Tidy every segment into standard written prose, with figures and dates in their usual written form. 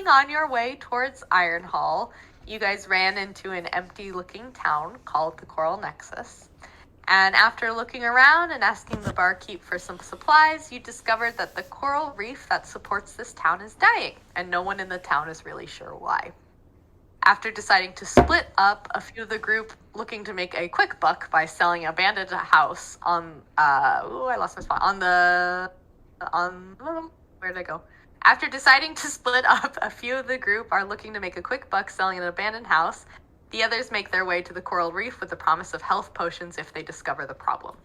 continuing on your way towards Ironhall, you guys ran into an empty-looking town called the Coral Nexus. And after looking around and asking the barkeep for some supplies, you discovered that the coral reef that supports this town is dying, and no one in the town is really sure why. After deciding to split up, a few of the group looking to make a quick buck by selling an abandoned house on, I lost my spot, where did I go? After deciding to split up, a few of the group are looking to make a quick buck selling an abandoned house. The others make their way to the coral reef with the promise of health potions if they discover the problem.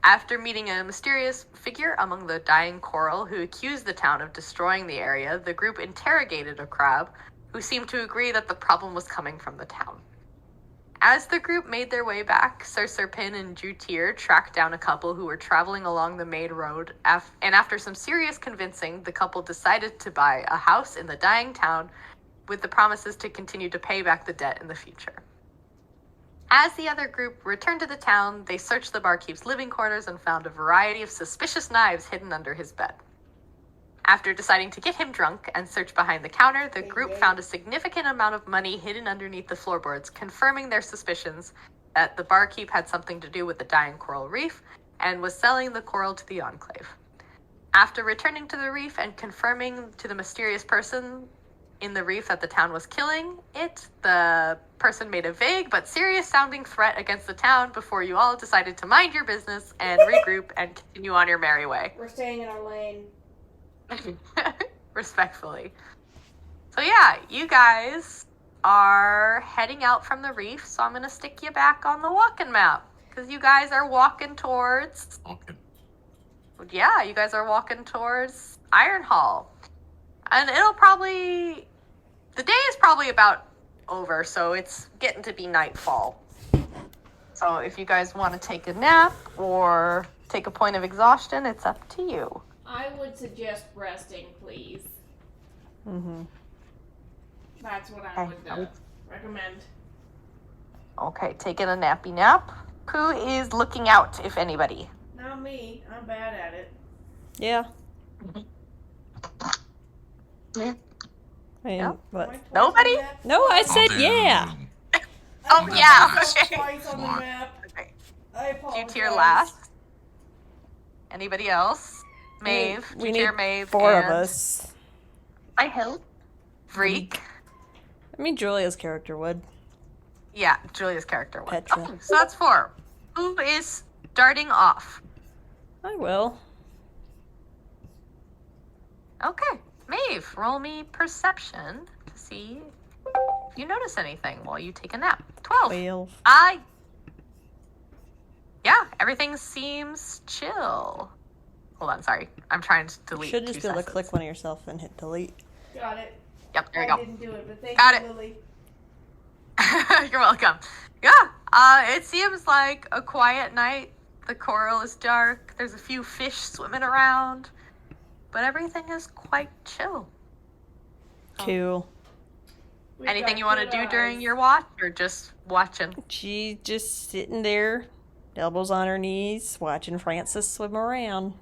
After meeting a mysterious figure among the dying coral who accused the town of destroying the area, the group interrogated a crab who seemed to agree that the problem was coming from the town. As the group made their way back, Sir Serpin and Jutir tracked down a couple who were traveling along the main road, and after some serious convincing, the couple decided to buy a house in the dying town with the promises to continue to pay back the debt in the future. As the other group returned to the town, they searched the barkeep's living quarters and found a variety of suspicious knives hidden under his bed. After deciding to get him drunk and search behind the counter, the group found a significant amount of money hidden underneath the floorboards, confirming their suspicions that the barkeep had something to do with the dying coral reef and was selling the coral to the Enclave. After returning to the reef and confirming to the mysterious person in the reef that the town was killing it, the person made a vague but serious-sounding threat against the town before you all decided to mind your business and regroup and continue on your merry way. We're staying in our lane. Respectfully. So yeah, you guys are heading out from the reef, so I'm going to stick you back on the walking map. Because you guys are walking towards... Yeah, you guys are walking towards Ironhall. And it'll probably... The day is probably about over, so it's getting to be nightfall. So if you guys want to take a nap or take a point of exhaustion, it's up to you. I would suggest resting, please. Mm-hmm. That's what I would recommend. Okay, taking a nappy nap. Who is looking out, if anybody? Not me. I'm bad at it. Yeah. Yeah. I mean, Yep. what? Nobody? No, I said yeah. Oh, yeah, okay. Twice on the map. Okay. I apologize. Tier last. Anybody else? Maeve. We Tier need Maeve. 4 of and us. I hope. Freak. I mean, Julia's character would. Yeah, Julia's character one. Petra. Okay, so that's 4. Who is starting off? I will. Okay. Maeve, roll me perception to see if you notice anything while you take a nap. 12. 12. Yeah, everything seems chill. Hold on, sorry. I'm trying to delete. Should just two be able to sessions. click one of yourself and hit delete. Got it. Yep, there you I go. didn't do it, but thank Got you, it. Lily. You're welcome. Yeah, it seems like a quiet night. The coral is dark. There's a few fish swimming around. But everything is quite chill. Cool. We've Anything got you want to good do during eyes. your watch or just watching? She's just sitting there, elbows on her knees, watching Francis swim around.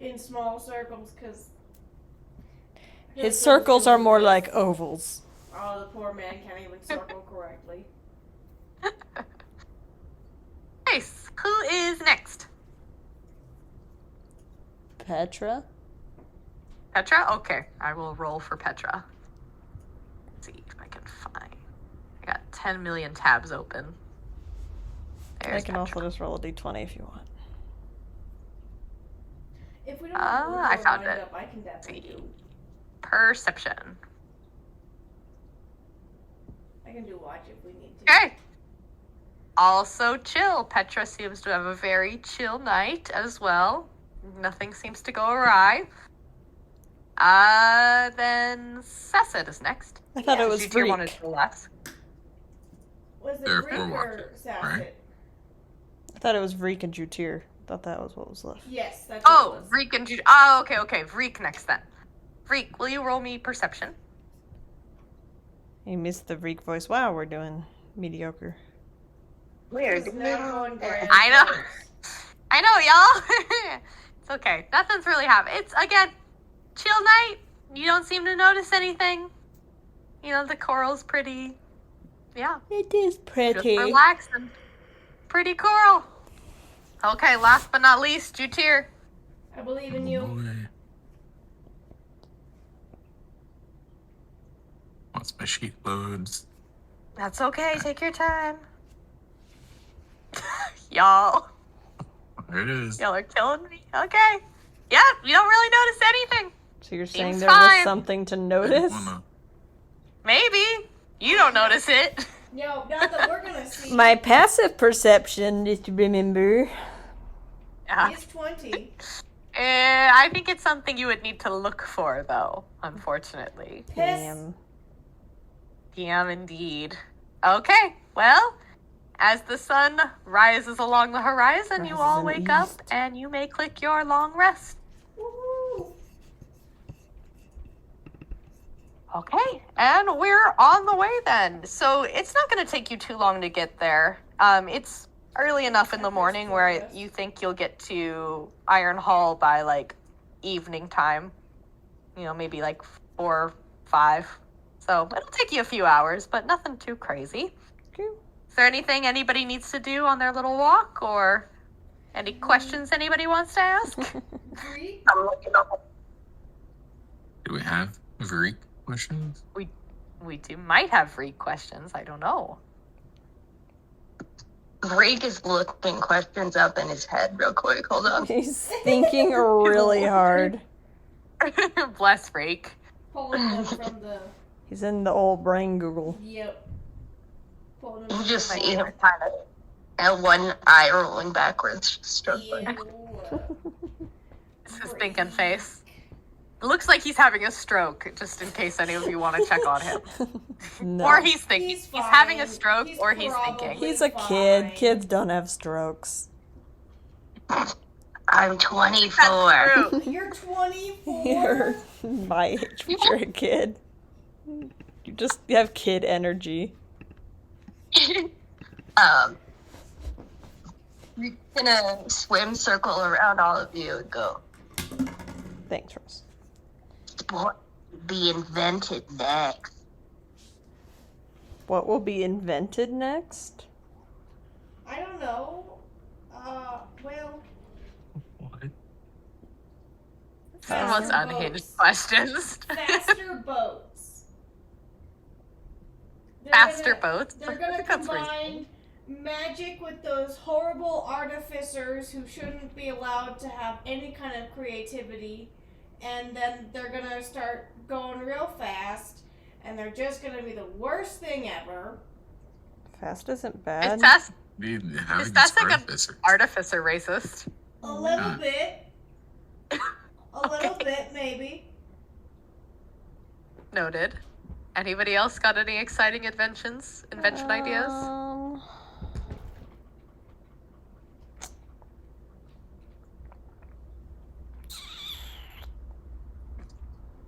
In small circles, because... His circles are more like ovals. Oh, the poor man can't even circle correctly. Nice. Who is next? Petra? Petra? Okay, I will roll for Petra. Let's see if I can find. I got 10 million tabs open. There's I can also just roll a d20 if you want. If we don't I found lined it. up, I can definitely do. Perception. I can do watch if we need to. Okay. Also chill. Petra seems to have a very chill night as well. Nothing seems to go awry. Then Sesset is next. I thought it was Jutir wanted Freak. to go last. Was it There, Rick for what? or Sasset? Right. I thought it was Reek and Jutir. Thought that was what was left. Yes, that's Oh, what it was. Vreek and Jutir. Oh, okay. Vreek next then. Vreek, will you roll me perception? You missed the Reek voice. Wow, we're doing mediocre. It's not going grand I know. first. I know, y'all. It's okay. Nothing's really happening. It's, again, chill night. You don't seem to notice anything. The coral's pretty. Yeah. It is Just pretty. relaxing. Pretty coral. Okay, last but not least, Jutir. I believe in you. Boy. Once my sheet loads. That's okay. Take your time. Y'all. There it is. Y'all are killing me. Okay. Yeah, you don't really notice anything. So you're saying Seems there was fine. something to I didn't notice? wanna- Maybe. You don't notice it. No, not that we're gonna see. My passive perception, just to remember. Yeah. He's 20. I think it's something you would need to look for, though, unfortunately. Piss. Damn. Damn, indeed. Okay, well, as the sun rises along the horizon, you Rises all in the wake up east. and you may click your long rest. Woohoo. Okay, and we're on the way then. So it's not going to take you too long to get there. It's early enough in the morning where you think you'll get to Iron Hall by like evening time. Maybe like 4, 5. So it'll take you a few hours, but nothing too crazy. Okay. Is there anything anybody needs to do on their little walk, or any questions anybody wants to ask? Greek. Do we have Greek questions? We might have read questions. I don't know. Reek is looking questions up in his head real quick. Hold on. He's thinking really hard. Bless Rake. Pulling them from the. He's in the old brain Google. Yep. Pulling them You from just the- see him kind of, and one eye rolling backwards, just struggling. It's his thinking face. It looks like he's having a stroke, just in case any of you want to check on him. No. Or he's thinking. He's He's having a fine. stroke, He's or he's probably- thinking. He's a fine. kid. Kids don't have strokes. I'm 24. That's true. You're 24. You're my age, but you're a kid. You just have kid energy. We're gonna swim circle around all of you and go, Thanks, Rose. what will be invented next? What will be invented next? I don't know. Well. What? It's the most unhinged questions. Faster boats. They're Faster gonna- boats. They're I gonna think that's combine magic with those horrible artificers who shouldn't be allowed to have any kind of creativity, and then they're gonna start going real fast, and they're just gonna be the worst thing ever. Fast isn't bad. Is that How Is is that this like a- artificer? artificer racist? A little bit. A little bit, maybe. Noted. Anybody else got any exciting invention ideas?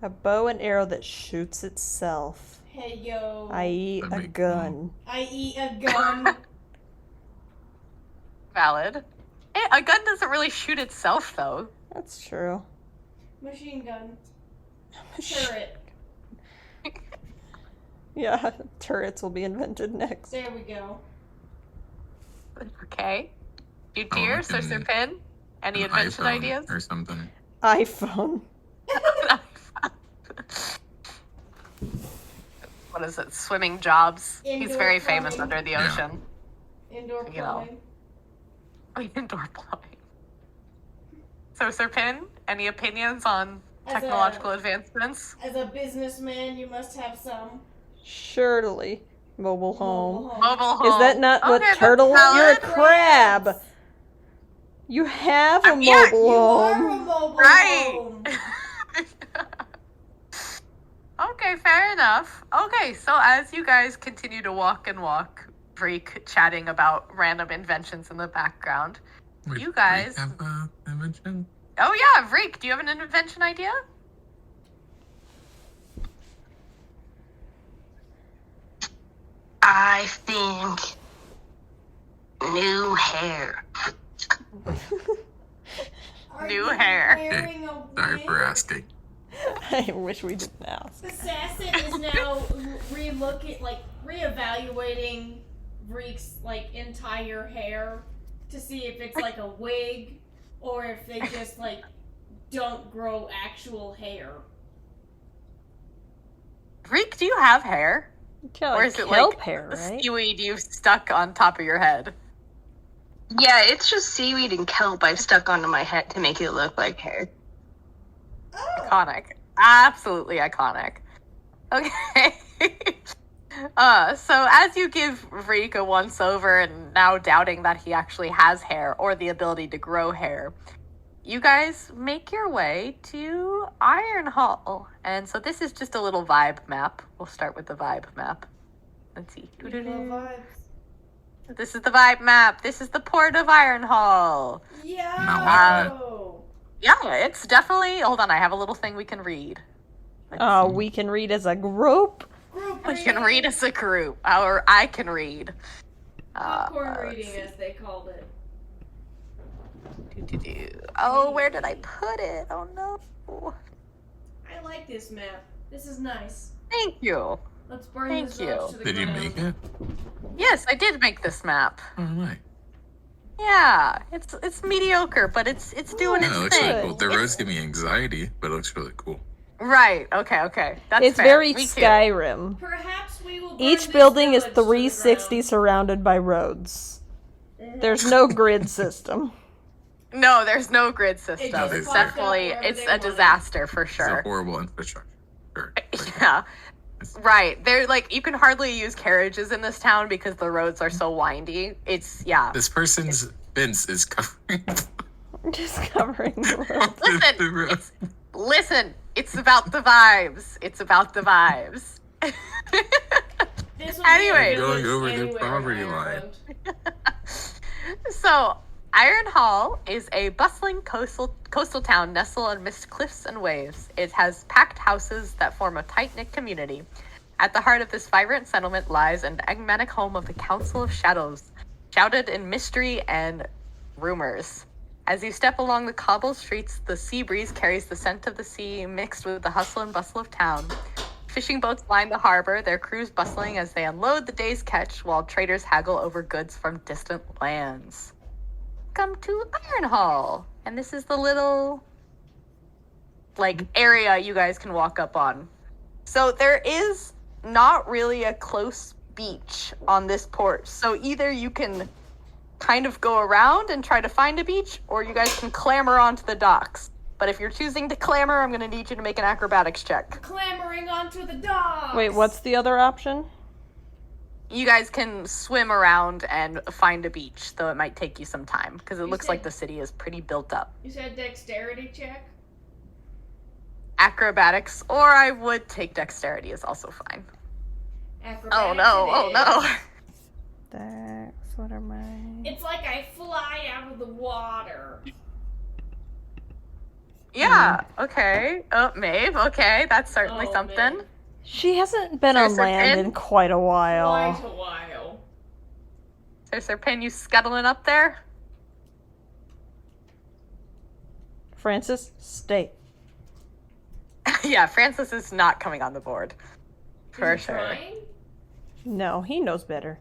A bow and arrow that shoots itself, Hey, yo. i.e. a That'd be gun. I eat a gun. Valid. A gun doesn't really shoot itself, though. That's true. Machine gun. Turret. Yeah, turrets will be invented next. There we go. Okay. You Oh, dear, like Sir an- Pin? Any An invention iPhone ideas? or something? iPhone. What is it? Swimming jobs. He's Indoor very famous plumbing. under the Yeah. ocean. Indoor You know. plumbing. Indoor plumbing. So, Sir Pin, any opinions on As a- technological advancements? As a businessman, you must have some Surely. Mobile home. Mobile home. Is that not what Okay, that's turtle? You're a valid. crab. You have a I'm- yeah, mobile You are a home. mobile Right. home. Okay, fair enough. Okay, so as you guys continue to walk, Drake chatting about random inventions in the background. Would You guys- Rick have an invention? Oh yeah, Reek, do you have an invention idea? I think new hair. Are New you hair. Wearing a Sorry wig? for asking. I wish we didn't ask. The assassin is now reevaluating Reek's like entire hair to see if it's like a wig or if they just like don't grow actual hair. Reek, do you have hair? Got, Or like, is it kelp like hair, the right? seaweed you've stuck on top of your head? Yeah, it's just seaweed and kelp I've stuck onto my head to make it look like hair. Oh. Iconic. Absolutely iconic. Okay. So as you give Reek a once over and now doubting that he actually has hair or the ability to grow hair, you guys make your way to Iron Hall. And so this is just a little vibe map. We'll start with the vibe map. Let's see. We love vibes. This is the vibe map. This is the port of Iron Hall. Yo! Yeah, it's definitely... Hold on, I have a little thing we can read. Let's see. We can read as a group. Group We can read as a group. Or I can read. Popcorn let's reading, see. as they called it. Oh, where did I put it? Oh, no. I like this map. This is nice. Thank you. Let's burn Thank this you. village to the Did you ground. make it? Yes, I did make this map. Oh, nice. Yeah, it's mediocre, but it's doing Yeah, it its looks thing. really cool. The roads give me anxiety, but it looks really cool. Right. Okay. That's It's fair. very Me too. Skyrim. Perhaps we will burn Each this building is village to the 360 ground. surrounded by roads. There's no grid system. No, there's no grid system. just It's popped up definitely wherever it's they a want it. disaster for It's a sure. horrible infrastructure. Sure. Yeah. Right. They're like you can hardly use carriages in this town because the roads are so windy. It's This person's fence is covering Just covering the road. Listen, the road. listen, it's about the vibes. It's about the vibes. This will be a Anyway. village Going over the anywhere in property line. Ireland. So, Iron Hall is a bustling coastal town nestled amidst cliffs and waves. It has packed houses that form a tight-knit community. At the heart of this vibrant settlement lies an enigmatic home of the Council of Shadows, shrouded in mystery and rumors. As you step along the cobbled streets, the sea breeze carries the scent of the sea mixed with the hustle and bustle of town. Fishing boats line the harbor, their crews bustling as they unload the day's catch, while traders haggle over goods from distant lands. Come to Iron Hall, and this is the little, area you guys can walk up on. So there is not really a close beach on this port, so either you can kind of go around and try to find a beach, or you guys can clamber onto the docks. But if you're choosing to clamber, I'm going to need you to make an acrobatics check. Clambering onto the docks. Wait, what's the other option? You guys can swim around and find a beach, though it might take you some time, because it looks like the city is pretty built up. You said dexterity check? Acrobatics, or I would take dexterity is also fine. Acrobatics Oh no, it oh is. no. That's what am I? It's like I fly out of the water. Yeah, okay. Oh, Maeve, okay, that's certainly Oh, something. man. She hasn't been Sir on land Serpent? in quite a while. Quite a while. Sir Pin, you scuttling up there? Francis, stay. Yeah, Francis is not coming on the board. For Is he sure. trying? No, he knows better.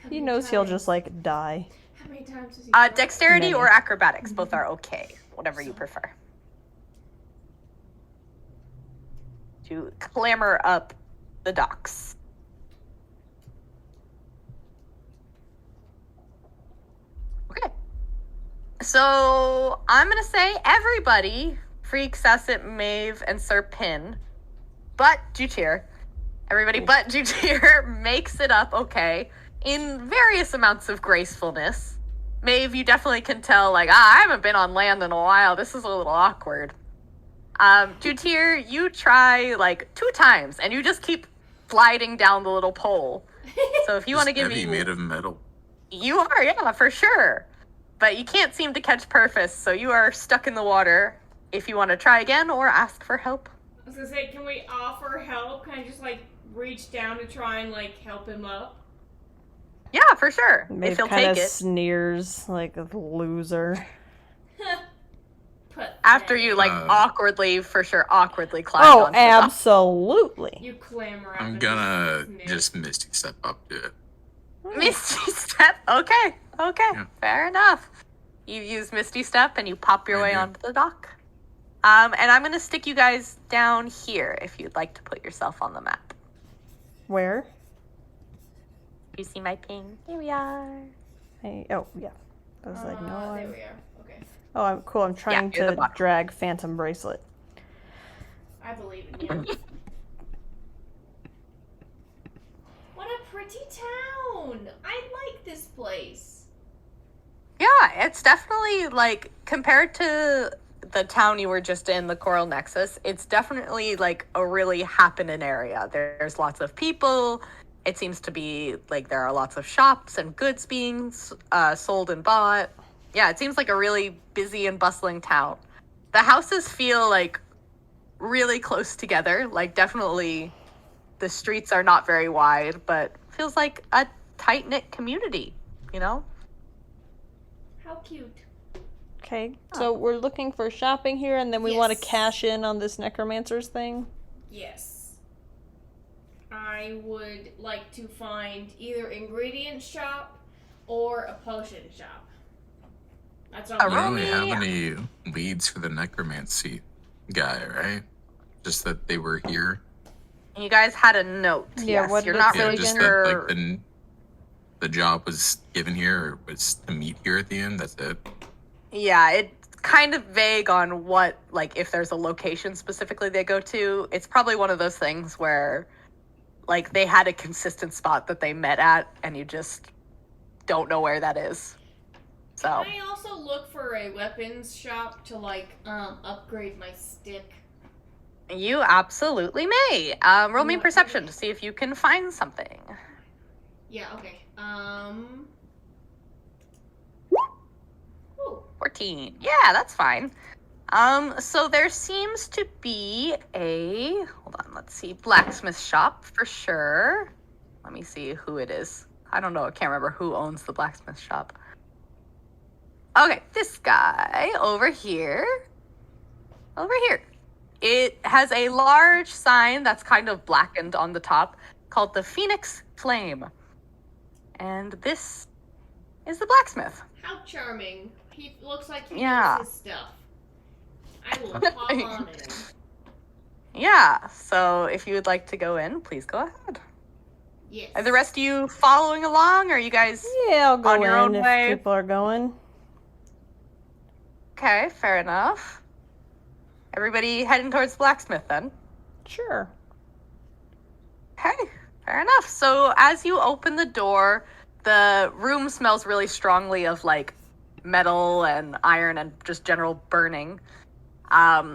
How He many knows he'll times? just die. How many times has he tried? Dexterity Many. or acrobatics, both are okay. Whatever you prefer. To clamber up the docks. Okay. So I'm gonna say everybody, Freak, Sasset, Maeve, and Sir Pin, but Jutir, everybody but Jutir makes it up okay in various amounts of gracefulness. Maeve, you definitely can tell, I haven't been on land in a while. This is a little awkward. Jutir, you try, 2 times, and you just keep sliding down the little pole. So if you want to give heavy me... made of metal. You are, yeah, for sure. But you can't seem to catch Purpose, so you are stuck in the water. If you want to try again or ask for help. I was gonna say, can we offer help? Can I just reach down to try and help him up? Yeah, for sure. Maeve if he'll kind take of it. sneers like a loser. Pathetic. After you like awkwardly climbed Oh, onto the dock. absolutely. You clamber up. I'm and gonna sniff. just Misty step up to it. Misty Step. Okay. Yeah. Fair enough. You use Misty Step and you pop your I way do. onto the dock. And I'm gonna stick you guys down here if you'd like to put yourself on the map. Where? You see my ping? Here we are. Oh, yeah. I was like, no. There we are. Okay. Oh, I'm cool. I'm trying you're the to bottom. drag Phantom Bracelet. I believe in you. What a pretty town! I like this place. Yeah, it's definitely like compared to the town you were just in, the Coral Nexus, it's definitely like a really happening area. There's lots of people. It seems to be like there are lots of shops and goods being sold and bought. Yeah, it seems like a really busy and bustling town. The houses feel like really close together. Like definitely the streets are not very wide, but feels like a tight-knit community, you know? How cute. Okay, so we're looking for shopping here, and then we want to Yes. cash in on this necromancer's thing. Yes. I would like to find either ingredient shop or a potion shop. That's what A I'm You don't room? really have any leads for the necromancy guy, right? Just that they were here. And you guys had a note. Yeah, Yes, what you're did not it Yeah, really say just again? sure. that like the job was given here, or was to meet here at the end. That's it. Yeah, it's kind of vague on what, like, if there's a location specifically they go to. It's probably one of those things where, like, they had a consistent spot that they met at, and you just don't know where that is. So, Can I also look for a weapons shop to like upgrade my stick? you absolutely may. Roll me perception to see if you can find something. Yeah, okay. Ooh. 14. Yeah, that's fine. So there seems to be hold on, let's see, blacksmith shop for sure. Let me see who it is. I don't know, I can't remember who owns the blacksmith shop. Okay, this guy over here. Over here. It has a large sign that's kind of blackened on the top called the Phoenix Flame. And this is the blacksmith. How charming. He looks like he Yeah. knows his stuff. I will hop on him. Yeah, so if you would like to go in, please go ahead. Yes. Are the rest of you following along, or are you guys... Yeah, I'll go On your in own if way. people are going. Okay, fair enough. Everybody heading towards the blacksmith then? Sure. Okay, fair enough. So as you open the door, the room smells really strongly of like metal and iron and just general burning. Yeah,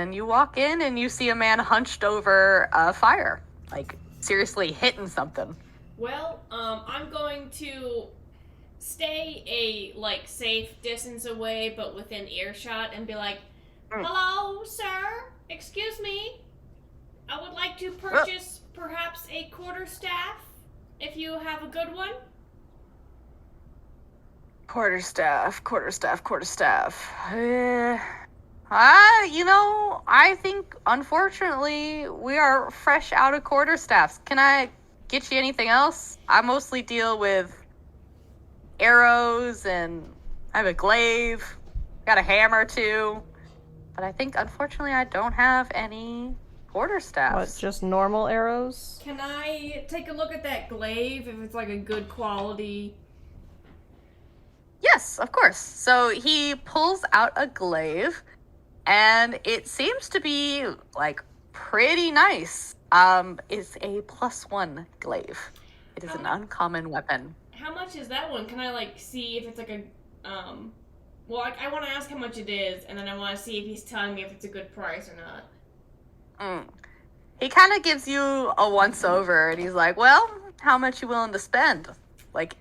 and you walk in and you see a man hunched over a fire, like seriously hitting something. Well, I'm going to stay a like safe distance away, but within earshot, and be like, "Hello, sir. Excuse me. I would like to purchase perhaps a quarterstaff, if you have a good one." Quarterstaff. I think, unfortunately, we are fresh out of quarterstaffs. Can I get you anything else? I mostly deal with arrows, and I have a glaive. Got a hammer, too. But I think, unfortunately, I don't have any quarterstaffs. What, just normal arrows? Can I take a look at that glaive if it's like a good quality? Yes, of course. So he pulls out a glaive, and it seems to be like pretty nice. It's a +1 glaive. It is an uncommon weapon. How much is that one? Can I like see if it's like a well, I want to ask how much it is, and then I want to see if he's telling me if it's a good price or not. He kind of gives you a once over, and he's like, "Well, how much you willing to spend?" Like,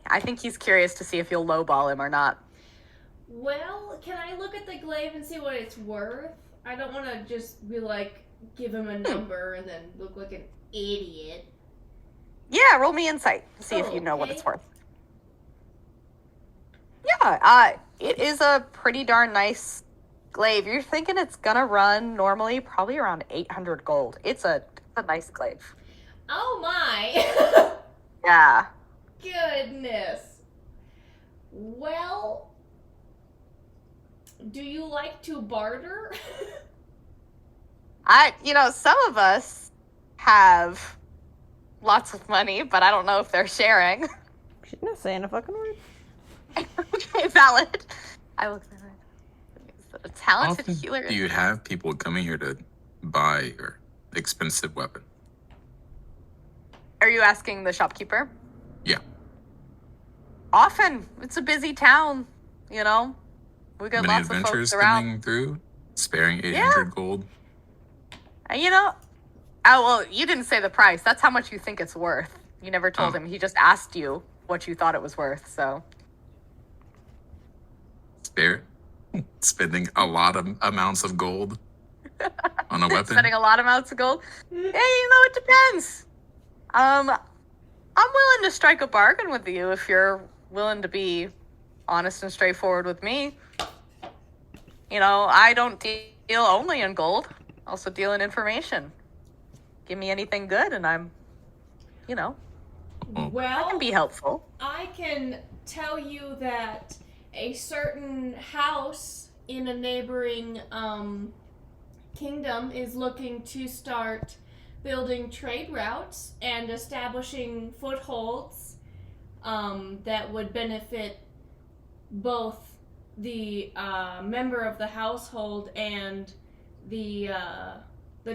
I think he's curious to see if you'll lowball him or not. Well, can I look at the glaive and see what it's worth? I don't want to just be like, give him a number and then look like an idiot. Yeah, roll me insight. See if you know what Okay. it's worth. Yeah, it is a pretty darn nice glaive. You're thinking it's gonna run normally probably around 800 gold. It's a nice glaive. Oh my! Yeah. Goodness. Well, do you like to barter? Some of us have lots of money, but I don't know if they're sharing. She's not saying a fucking word. Okay, valid. I will say that. A talented Often healer. do you have people coming here to buy your expensive weapon? Are you asking the shopkeeper? Yeah. Often. It's a busy town, you know? We got Many lots of adventurers folks around. coming through, sparing 800 gold. And oh, well, you didn't say the price. That's how much you think it's worth. You never told him. He just asked you what you thought it was worth, so. Spending a lot of amounts of gold on a weapon. Spending a lot of amounts of gold? Yeah, it depends. I'm willing to strike a bargain with you if you're willing to be honest and straightforward with me. I don't deal only in gold. I also deal in information. Give me anything good and I'm, Well, I can be helpful. I can tell you that a certain house in a neighboring kingdom is looking to start building trade routes and establishing footholds that would benefit both the member of the household and the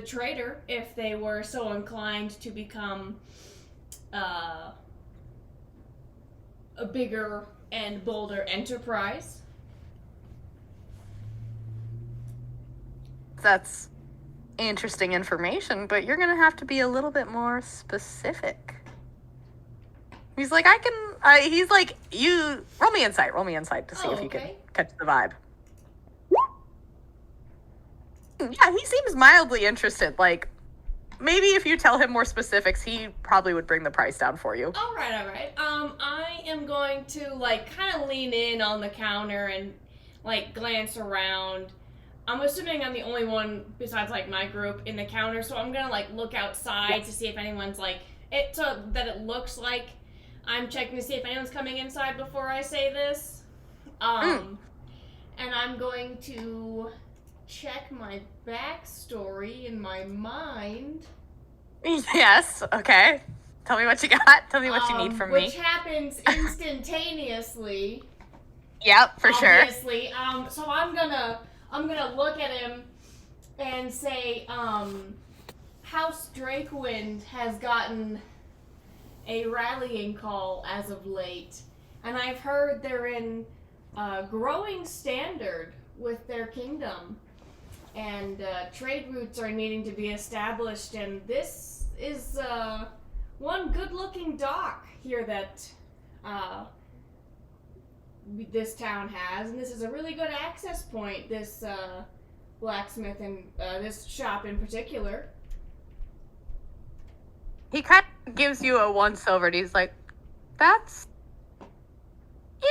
trader if they were so inclined to become a bigger and bolder enterprise. That's interesting information, but you're going to have to be a little bit more specific. He's like, you roll me insight to see if you can catch the vibe. Yeah, he seems mildly interested. Like, maybe if you tell him more specifics, he probably would bring the price down for you. All right. I am going to kind of lean in on the counter and glance around. I'm assuming I'm the only one besides my group in the counter, so I'm gonna look outside to see if anyone's so that it looks like I'm checking to see if anyone's coming inside before I say this. And I'm going to check my backstory in my mind. Yes, okay. Tell me what you got. Tell me what you need from me. Which happens instantaneously. Yep, for obviously. So I'm gonna look at him and say, House Drakewind has gotten a rallying call as of late, and I've heard they're in growing standard with their kingdom, and trade routes are needing to be established, and this is one good-looking dock here that this town has, and this is a really good access point, this blacksmith and this shop in particular. He kind of gives you a 1 silver, and he's like, that's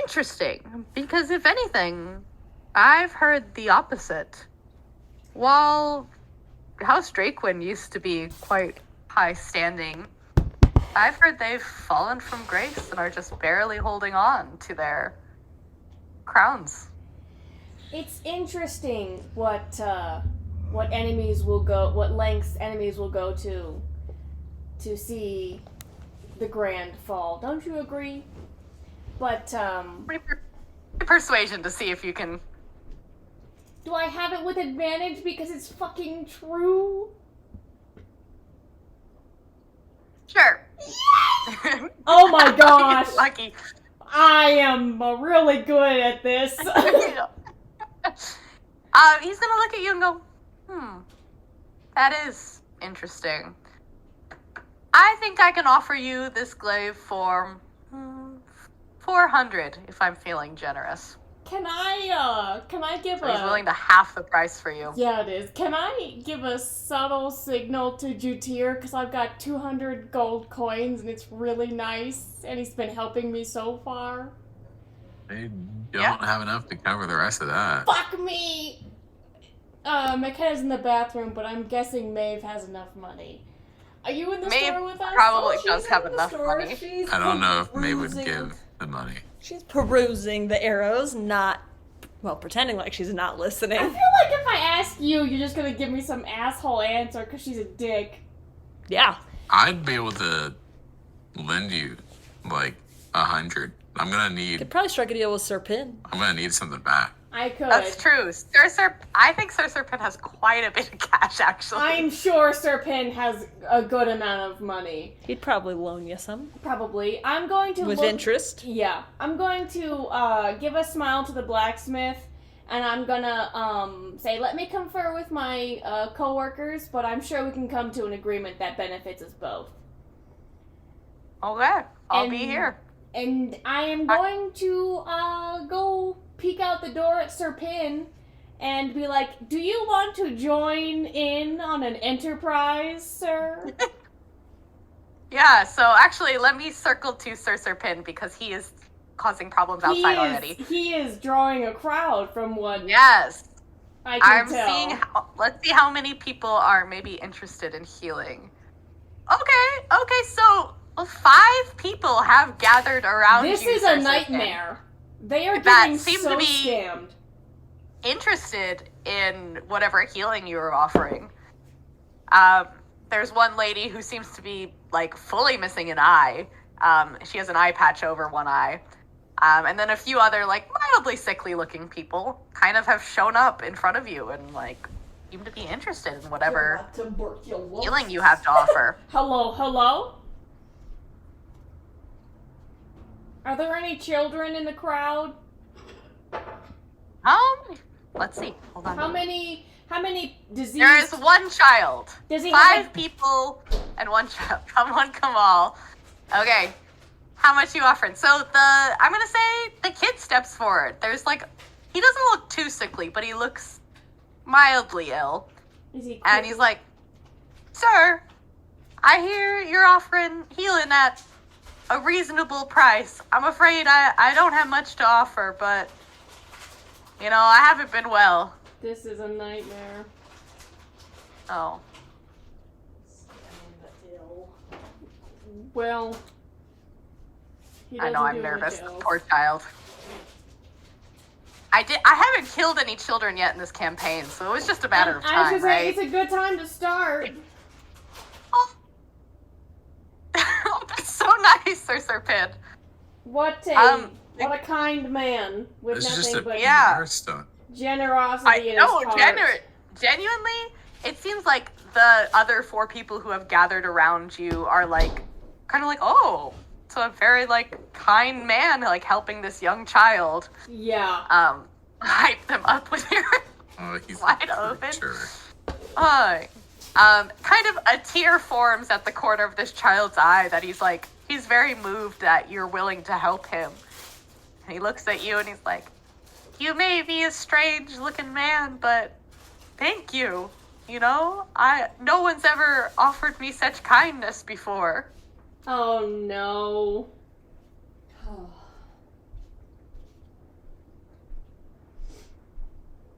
interesting, because if anything, I've heard the opposite. While House Drakewind used to be quite high standing, I've heard they've fallen from grace and are just barely holding on to their crowns. It's interesting what lengths enemies will go to see the grand fall. Don't you agree? But Persuasion to see if you can. Do I have it with advantage because it's fucking true? Sure. Oh my gosh! Lucky. I am really good at this. He's gonna look at you and go, that is interesting. I think I can offer you this glaive for 400 if I'm feeling generous. Can I give He's willing to half the price for you. Yeah, it is. Can I give a subtle signal to Jutir? Because I've got 200 gold coins and it's really nice, and he's been helping me so far. They don't Yeah. have enough to cover the rest of that. Fuck me! McKenna's in the bathroom, but I'm guessing Maeve has enough money. Are you in the Maeve store with us? probably She's does in have the enough store. money. She's I don't know if May would perusing- give the money. She's perusing the arrows, pretending like she's not listening. I feel like if I ask you, you're just gonna give me some asshole answer because she's a dick. Yeah. I'd be able to lend you like 100. I'm gonna need. Could probably strike a deal with Sir Pin. I'm gonna need something back. I could. That's true. I think Sir Serpent has quite a bit of cash, actually. I'm sure Sir Pin has a good amount of money. He'd probably loan you some. Probably. I'm going to With look- interest. Yeah. I'm going to give a smile to the blacksmith, and I'm gonna say, let me confer with my co-workers, but I'm sure we can come to an agreement that benefits us both. Okay, I'll be And- here. And I am going to go peek out the door at Sir Pin and be like, do you want to join in on an enterprise, sir? Yeah, so actually, let me circle to Sir Serpin because he is causing problems outside already. He is drawing a crowd from what Yes, I can I'm tell. seeing. Let's see how many people are maybe interested in healing. Okay, so 5 people have gathered around This you, is Sir a Serpin, nightmare. They are That getting seems so to be- scammed. interested in whatever healing you are offering. There's one lady who seems to be like fully missing an eye. She has an eye patch over one eye. And then a few other like mildly sickly looking people kind of have shown up in front of you and like seem to be interested in whatever healing you have to offer. Hello? Are there any children in the crowd? Let's see. Hold on. How many diseased... There is one child. Does he have 5 people and one child. Come on, come all. Okay. How much you offering? So I'm gonna say the kid steps forward. There's like, he doesn't look too sickly, but he looks mildly ill. Is he And he's like, sir, I hear you're offering healing at a reasonable price. I'm afraid I don't have much to offer, but, you know, I haven't been well. This is a nightmare. Oh. Well, he I know, doesn't I'm do nervous. much else. Poor child. I haven't killed any children yet in this campaign, so it was just a matter of I was time, just right? saying, it's a good time to start. Oh. Oh, that's so nice, Sir Serpent. What a Um, kind man with This is just nothing a but Yeah. PR stunt. generosity in No, his heart. genuinely, it seems like the other 4 people who have gathered around you are like, kind of like, oh, it's a very like kind man, like helping this young child. Yeah. Hype them up with your Oh, he's Wide open. Sure. kind of a tear forms at the corner of this child's eye that he's very moved that you're willing to help him. And he looks at you and he's like, you may be a strange looking man, but thank you. You know, no one's ever offered me such kindness before. Oh no.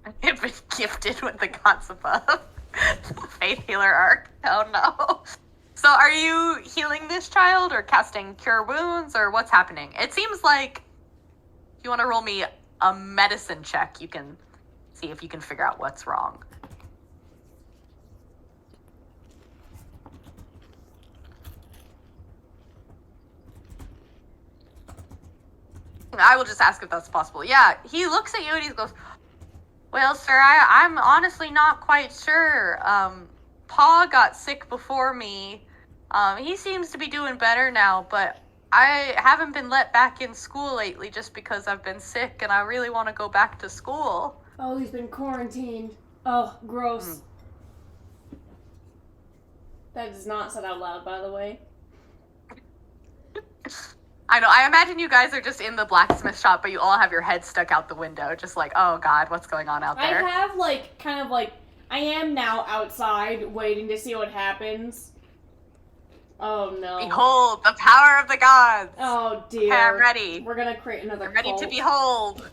I've been gifted with the gods above. The Faith Healer arc. Oh no. So are you healing this child or casting Cure Wounds or what's happening? It seems like if you want to roll me a medicine check, you can see if you can figure out what's wrong. I will just ask if that's possible. Yeah, he looks at you and he goes, well, sir, I'm honestly not quite sure. Pa got sick before me. He seems to be doing better now, but I haven't been let back in school lately just because I've been sick and I really want to go back to school. Oh, he's been quarantined. Oh, gross. That is not said out loud, by the way. I know, I imagine you guys are just in the blacksmith shop, but you all have your head stuck out the window, just like, oh god, what's going on out there? I have, I am now outside waiting to see what happens. Oh no. Behold the power of the gods. Oh dear. Okay, I'm ready. We're gonna create another I'm ready cult. to behold.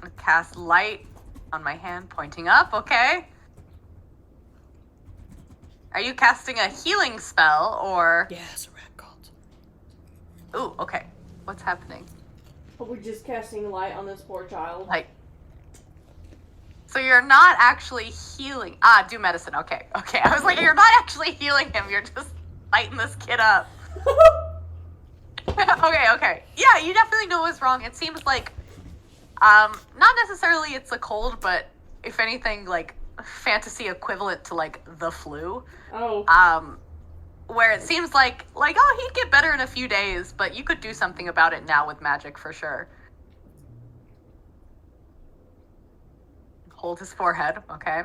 I cast light on my hand pointing up, okay? Are you casting a healing spell or... Yes, a rat cult. Ooh, okay. What's happening? Are we just casting light on this poor child? Like... So you're not actually healing... Ah, do medicine. Okay, okay. I was like, you're not actually healing him. You're just lighting this kid up. Okay. Yeah, you definitely know what's wrong. It seems like... not necessarily it's a cold, but if anything, like, fantasy equivalent to, like, the flu. Oh. Where it seems like, oh, he'd get better in a few days, but you could do something about it now with magic for sure. Hold his forehead, okay?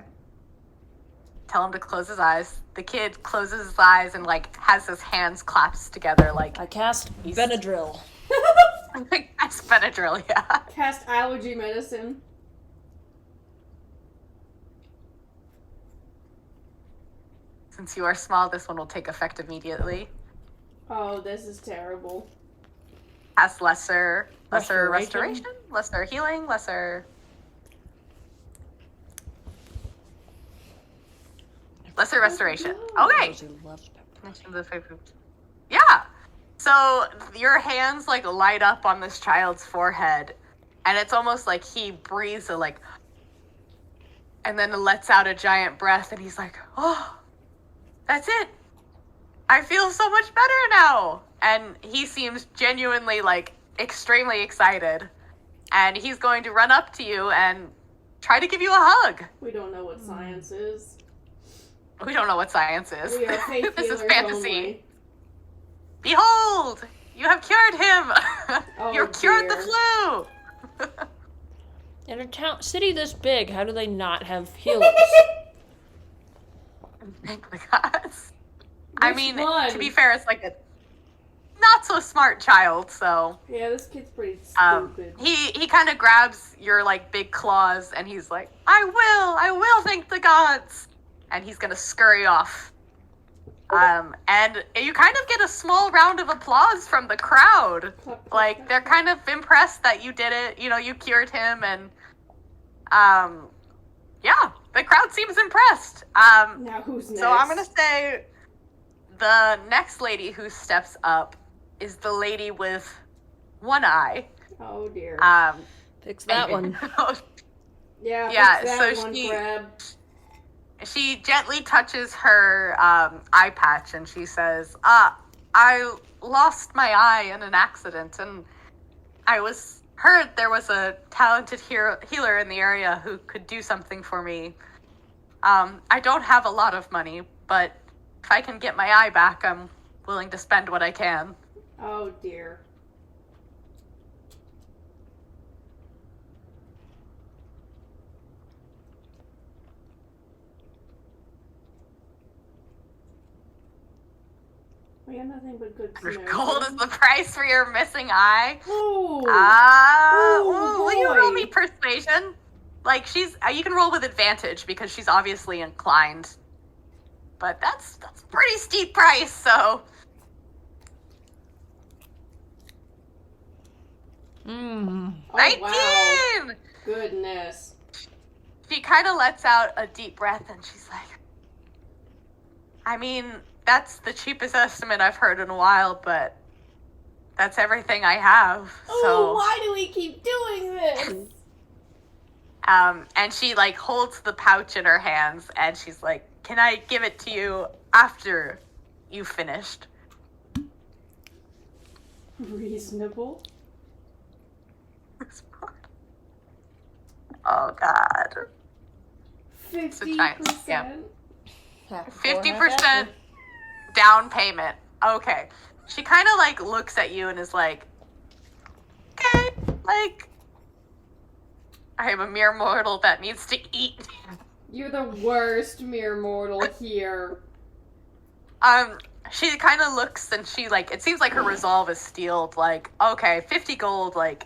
Tell him to close his eyes. The kid closes his eyes and, like, has his hands clasped together, like... I cast Benadryl. That's Benadryl, yeah. Cast allergy medicine. Since you are small, this one will take effect immediately. Oh, this is terrible. Cast lesser Restoration? restoration, lesser healing, lesser restoration. Okay. Rosie loves pepperoni. Yeah. So your hands like light up on this child's forehead, and it's almost like he breathes a like, and then lets out a giant breath, and he's like, "Oh, that's it. I feel so much better now." And he seems genuinely like extremely excited, and he's going to run up to you and try to give you a hug. We don't know what science is. We don't know what science is. We are faith This is healers fantasy. only. Behold, you have cured him. Oh, You've cured the dear. flu. In a city this big, how do they not have healers? Thank the gods. I Which mean, one? to be fair, it's like a not so smart child, so Yeah, this kid's pretty stupid. he kind of grabs your like big claws and he's like, I will thank the gods, and he's gonna scurry off. And you kind of get a small round of applause from the crowd. Like, they're kind of impressed that you did it, you know, you cured him, and yeah, the crowd seems impressed. Now who's next? So I'm gonna say the next lady who steps up is the lady with one eye. Oh dear. Fix that one. Yeah, yeah, fix that so one, she- Crab. She gently touches her eye patch and she says, I lost my eye in an accident, and I heard there was a talented healer in the area who could do something for me. I don't have a lot of money, but if I can get my eye back, I'm willing to spend what I can. Oh dear. We have nothing but good Samaritans. Gold is the price for your missing eye. Ooh. Ooh, will you roll boy. me persuasion? Like, you can roll with advantage because she's obviously inclined. But that's a pretty steep price, so. Mmm. Oh, 19! wow. Goodness. She kind of lets out a deep breath and she's like, I mean, that's the cheapest estimate I've heard in a while, but that's everything I have. Oh, So, why do we keep doing this? and she like holds the pouch in her hands and she's like, can I give it to you after you finished? Reasonable. Oh God. 50%. 50% down payment. Okay. She kind of like looks at you and is like, okay, like, I am a mere mortal that needs to eat. You're the worst mere mortal here. she kind of looks and she, like, it seems like her resolve is steeled. Like, okay, 50 gold, like,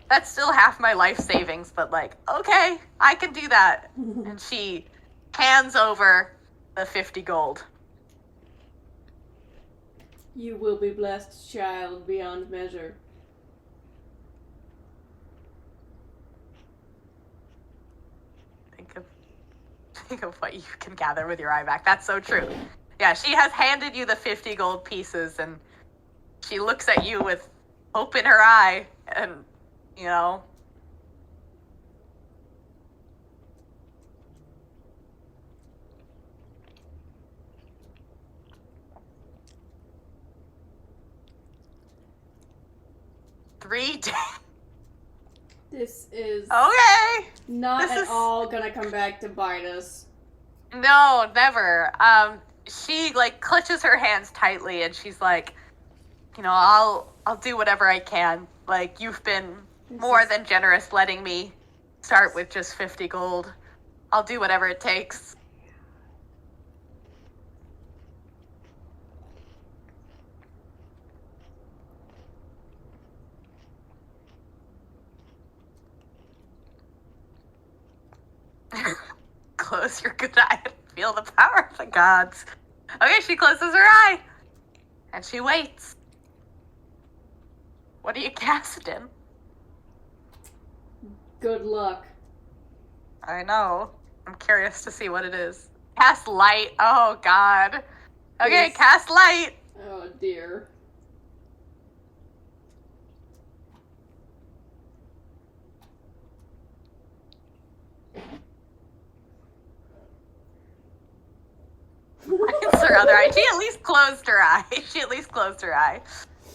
that's still half my life savings, but, like, okay, I can do that. And she hands over the 50 gold. You will be blessed, child, beyond measure. Think of what you can gather with your eye back. That's so true. Yeah, she has handed you the 50 gold pieces, and she looks at you with hope in her eye, and, you know. Three days. This is Okay. not This at is- all gonna come back to bite us. No, never. She, like, clutches her hands tightly, and she's like, you know, I'll do whatever I can. Like, you've been more than generous letting me start with just 50 gold. I'll do whatever it takes. Close your good eye and feel the power of the gods. Okay, she closes her eye. And she waits. What do you cast in? Good luck. I know. I'm curious to see what it is. Cast light. Oh, God. Okay, Yes. cast light. Oh dear. It's her other eye. She at least closed her eye. She at least closed her eye.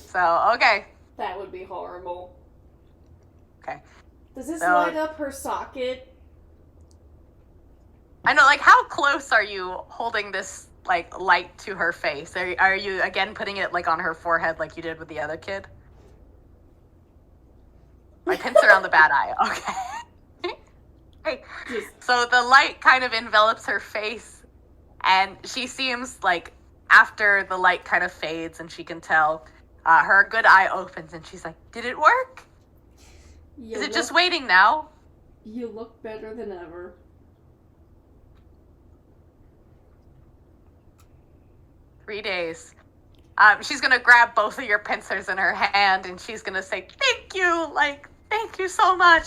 So, okay. That would be horrible. Okay. Does this So- light up her socket? I know, like, how close are you holding this, like, light to her face? Are you, again, putting it, like, on her forehead like you did with the other kid? My pincer on the bad eye. Okay. Hey. Just So the light kind of envelops her face, and she seems like, after the light kind of fades and she can tell, her good eye opens and she's like, did it work? you Is it look, just waiting now? you look better than ever. 3 days. She's gonna grab both of your pincers in her hand and she's gonna say, thank you, like, thank you so much.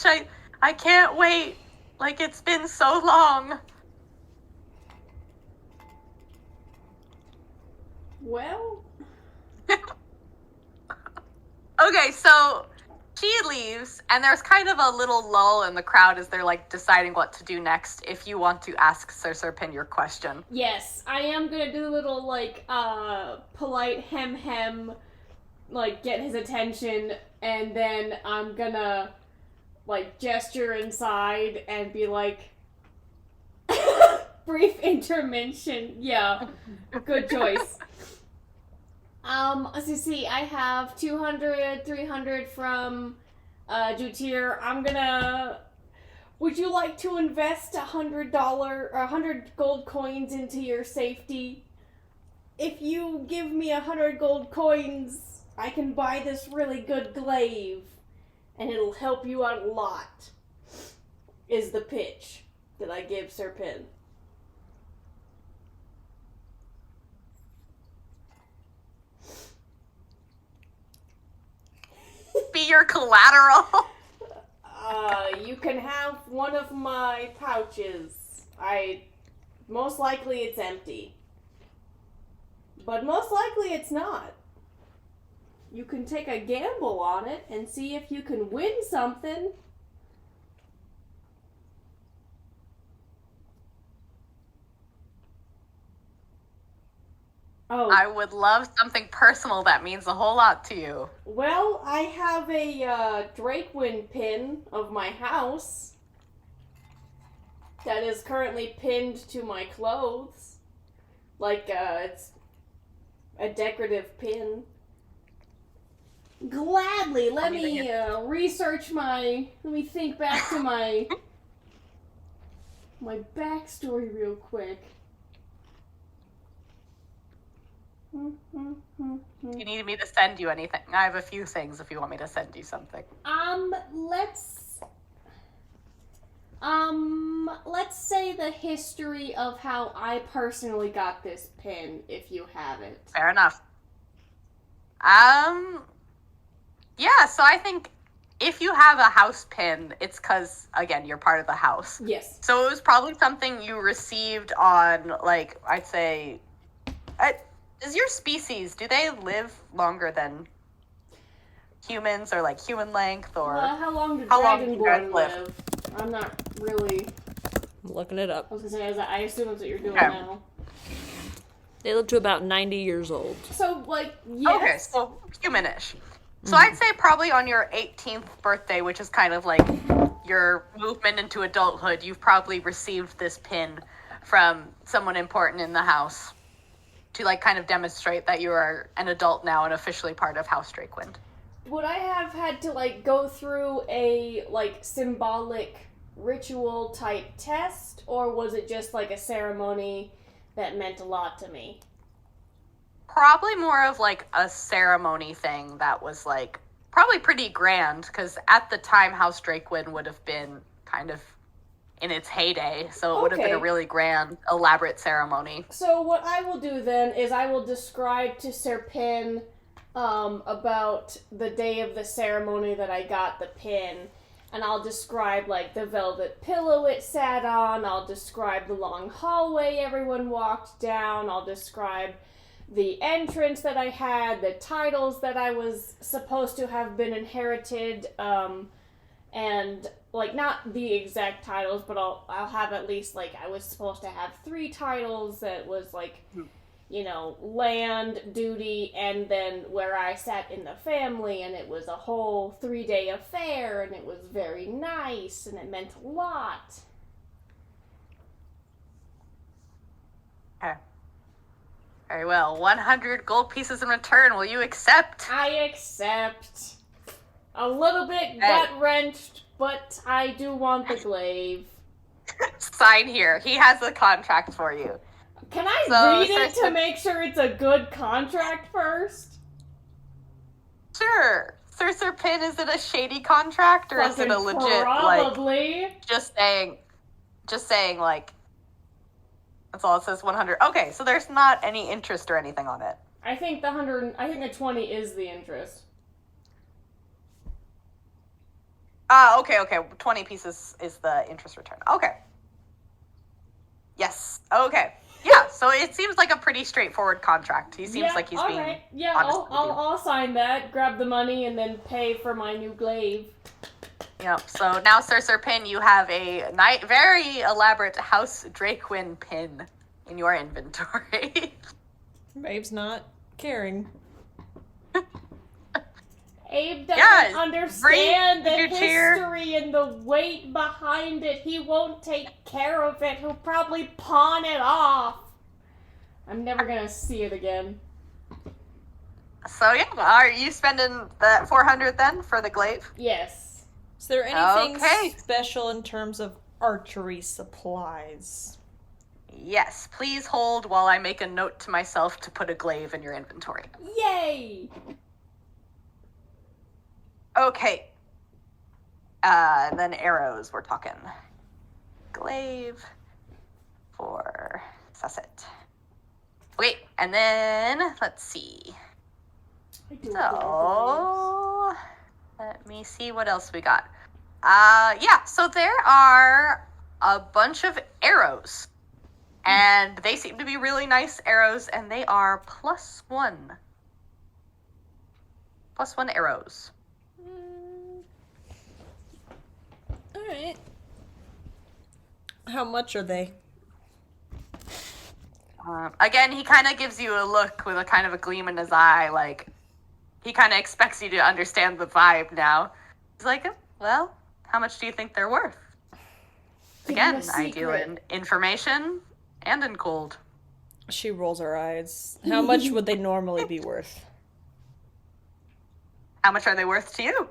I can't wait. Like, it's been so long. Well, Okay, so she leaves, and there's kind of a little lull in the crowd as they're, like, deciding what to do next, if you want to ask Sir Serpin your question. yes, I am gonna do a little, like, polite hem, like, get his attention, and then I'm gonna, like, gesture inside and be like, brief intervention. Yeah, good choice. Let's see, I have 200, 300 from, Jutir. I'm gonna... Would you like to invest $100 or 100 gold coins into your safety? If you give me 100 gold coins, I can buy this really good glaive, and it'll help you out a lot, is the pitch that I give Serpin. Be your collateral. You can have one of my pouches. Most likely it's empty. But most likely it's not. You can take a gamble on it and see if you can win something. Oh, I would love something personal that means a whole lot to you. well, I have a Drakewind pin of my house that is currently pinned to my clothes. Like, it's a decorative pin. Gladly, let me research my. Let me think back to my backstory real quick. Do you need me to send you anything? I have a few things if you want me to send you something. Let's say the history of how I personally got this pin, if you have it. Fair enough. Yeah, so I think if you have a house pin, it's because, again, you're part of the house. Yes. So it was probably something you received on, like, I'd say... Does your species, do they live longer than humans, or, like, human length, or... How long do how long do you guys Dragonborn live? live? I'm not really... I'm looking it up. I was gonna say, I assume that's what you're doing Okay. now. They live to about 90 years old. So, like, yes. Okay, so humanish. So I'd say probably on your 18th birthday, which is kind of like your movement into adulthood, you've probably received this pin from someone important in the house to, like, kind of demonstrate that you are an adult now and officially part of House Drakewind. Would I have had to, like, go through a, like, symbolic ritual type test, or was it just, like, a ceremony that meant a lot to me? Probably more of, like, a ceremony thing that was, like, probably pretty grand, because at the time House Drakewind would have been kind of in its heyday, so it would have been a Okay. really grand, elaborate ceremony. So what I will do then is I will describe to Sir Pin about the day of the ceremony that I got the pin, and I'll describe, like, the velvet pillow it sat on, I'll describe the long hallway everyone walked down, I'll describe the entrance that I had, the titles that I was supposed to have been inherited, and, like, not the exact titles, but I'll have at least, like, I was supposed to have 3 titles that was, like, you know, land, duty, and then where I sat in the family, and it was a whole 3-day affair, and it was very nice, and it meant a lot. Okay. Very well. 100 gold pieces in return. Will you accept? I accept. A little bit gut-wrenched, but I do want the glaive. Sign here. He has the contract for you. Can I So, read it Sir- to make sure it's a good contract first? Sure. Sir Pin, is it a shady contract, or is it a Fucking legit, like, probably. just saying, like, that's all it says, 100. Okay, so there's not any interest or anything on it. I think the 20 is the interest. Okay. 20 pieces is the interest return. Okay. Yes. Okay. Yeah, so it seems like a pretty straightforward contract. He seems like he's being alright. Yeah, honest with you. I'll sign that, grab the money, and then pay for my new glaive. Yep. So now, Sir Pin, you have a very elaborate House Drakewind pin in your inventory. Babe's not caring. Abe doesn't Yeah, understand the bring your chair. history and the weight behind it. He won't take care of it. He'll probably pawn it off. I'm never gonna see it again. So yeah, are you spending the 400 then for the glaive? Yes. Is there anything Okay. special in terms of archery supplies? Yes. Please hold while I make a note to myself to put a glaive in your inventory. Yay! Okay. And then arrows, we're talking. Glaive for Susset. Okay, and then, let's see. I do So, let me see what else we got. Yeah, so there are a bunch of arrows. And they seem to be really nice arrows, and they are +1. +1 arrows. Alright. How much are they? Again, he kind of gives you a look with a kind of a gleam in his eye, like, he kind of expects you to understand the vibe now. He's like, well, how much do you think they're worth? Give him Again, a I deal secret. in information and in gold. She rolls her eyes. How much would they normally be worth? How much are they worth to you?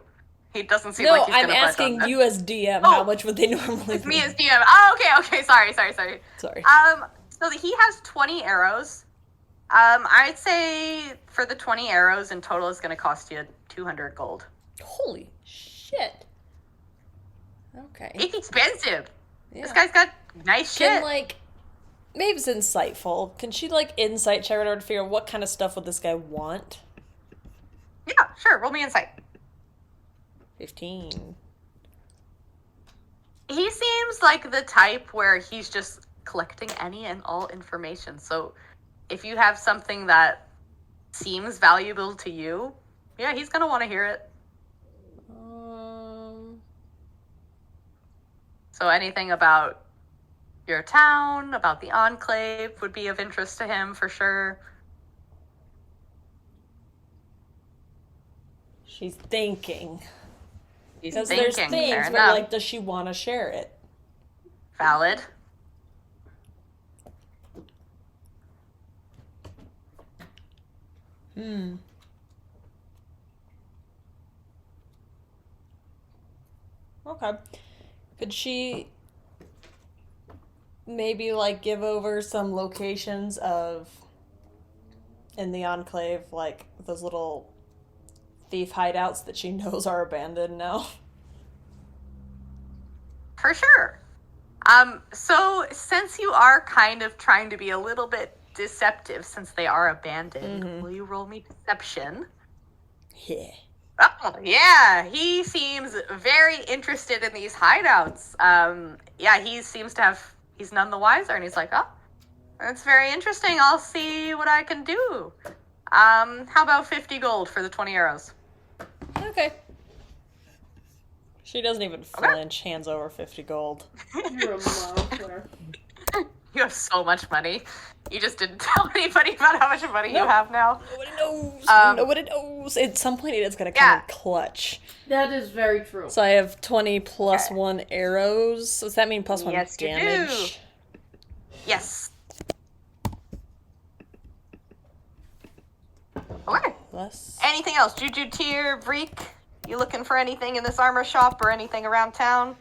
He doesn't seem No, like he's I'm gonna budge on asking this. you as DM. How Oh. much would they normally be? Me as DM. Oh, okay, sorry. Sorry. So he has 20 arrows. I'd say for the 20 arrows in total, it's going to cost you 200 gold. Holy shit. Okay. It's expensive. Yeah. This guy's got nice shit. Can, like, Maeve's insightful. Can she, like, insight check in order to figure out what kind of stuff would this guy want? Yeah, sure. Roll me insight. 15. He seems like the type where he's just collecting any and all information. So if you have something that seems valuable to you, yeah, he's going to want to hear it. So anything about your town, about the Enclave would be of interest to him for sure. She's thinking. He's Because thinking. there's things Fair where, enough. like, does she want to share it? Valid. Okay. Could she maybe, like, give over some locations of, in the Enclave, like, those little thief hideouts that she knows are abandoned now? For sure. So since you are kind of trying to be a little bit deceptive since they are abandoned, will you roll me deception? Yeah. Oh, yeah, he seems very interested in these hideouts. Yeah, he seems to have, he's none the wiser, and he's like, oh, that's very interesting. I'll see what I can do. How about 50 gold for the 20 arrows? Okay. She doesn't even flinch, hands over 50 gold. You're a monster. You have so much money. You just didn't tell anybody about how much money you have now. Nobody knows. Nobody knows. At some point, it is going to come in clutch. That is very true. So I have 20 plus 1 arrows. Does that mean plus 1 Yes, you damage? Yes. Okay. Less. Anything else? Juju, Tier, Vreek? You looking for anything in this armor shop or anything around town?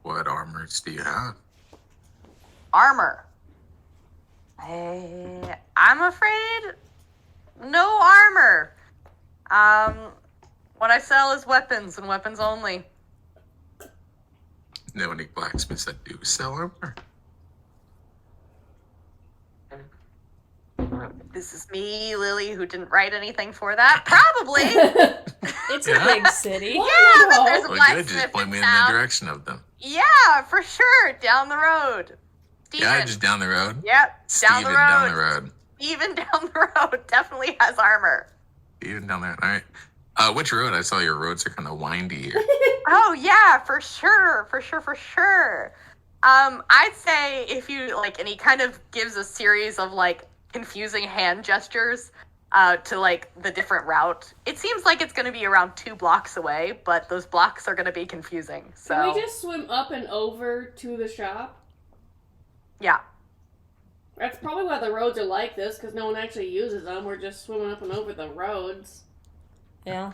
What armors do you have? Armor. I'm afraid no armor. What I sell is weapons and weapons only. Know any blacksmiths that do sell armor? This is me, Lily, who didn't write anything for that. Probably. It's a Yeah. big city. Yeah, but there's a Well, good. blacksmith Just point in me in the town. direction of them. Yeah, for sure. Down the road. Steven. Yeah, just down the road. Yep, Steven down down the road. Steven down the road definitely has armor. Steven down there. All right. Which road? I saw your roads are kind of windy here. Oh yeah, for sure. I'd say if you like, and he kind of gives a series of like confusing hand gestures to like the different route. It seems like it's going to be around 2 blocks away, but those blocks are going to be confusing. So Can we just swim up and over to the shop? yeah, That's probably why the roads are like this, because no one actually uses them. We're just swimming up and over the roads. Yeah.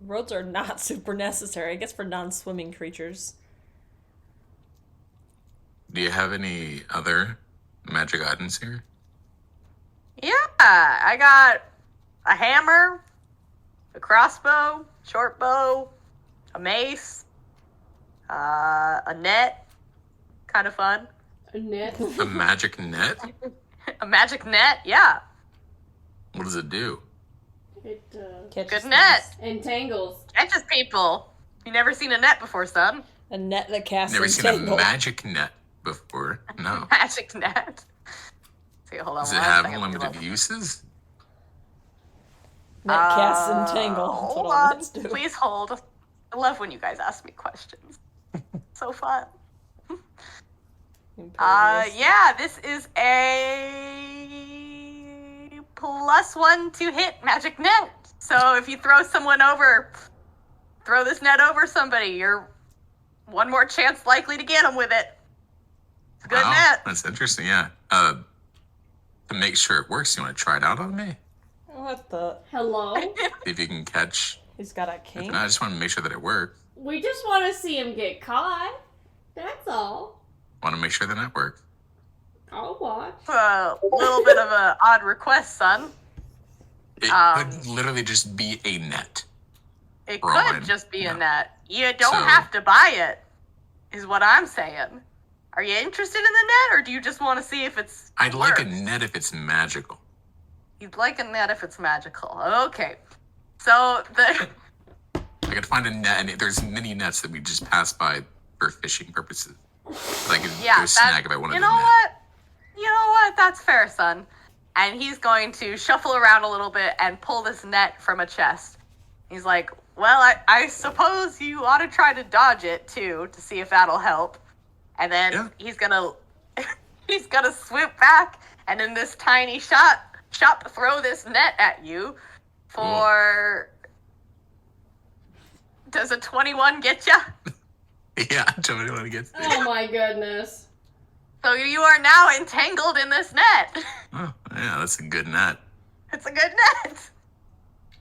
Roads are not super necessary, I guess, for non-swimming creatures. Do you have any other magic items here? yeah. I got a hammer, a crossbow, short bow, a mace, a net, kind of fun. A net. A magic net? A magic net, yeah. What does it do? It Catches Good net. entangles. Catches people. You never seen a net before, son? things. A net that casts Never seen a entangle. magic net before. No. Magic net. See, hold on. Does it one have second. unlimited uses? Net casts entangle. That's Hold what all on. nets do. Please hold. I love when you guys ask me questions. So fun. Impervious. Yeah, this is a +1 to hit magic net. So if you throw this net over somebody, you're 1 more chance likely to get them with it. It's a good Wow, net. that's interesting, yeah. To make sure it works, you want to try it out on me? What the? Hello? See if you can catch. He's got a If king. not, I just want to make sure that it works. We just want to see him get caught. That's all. Want to make sure the net works. I'll watch. A little bit of an odd request, son. It could literally just be a net. It Rowan, could just be yeah. a net. You don't So- have to buy it, is what I'm saying. Are you interested in the net, or do you just want to see if it's I'd like a works? net if it's magical. You'd like a net if it's magical. Okay. So, I could find a net, and there's many nets that we just pass by for fishing purposes. So I could go snag if I wanted you a know net. what? You know what? That's fair, son. And he's going to shuffle around a little bit and pull this net from a chest. He's like, well, I suppose you ought to try to dodge it, too, to see if that'll help. And then he's gonna swoop back and in this tiny shop throw this net at you for... Does a 21 get ya? Yeah, totally want to get Oh my goodness. So you are now entangled in this net. Oh, yeah, that's a good net. It's a good net.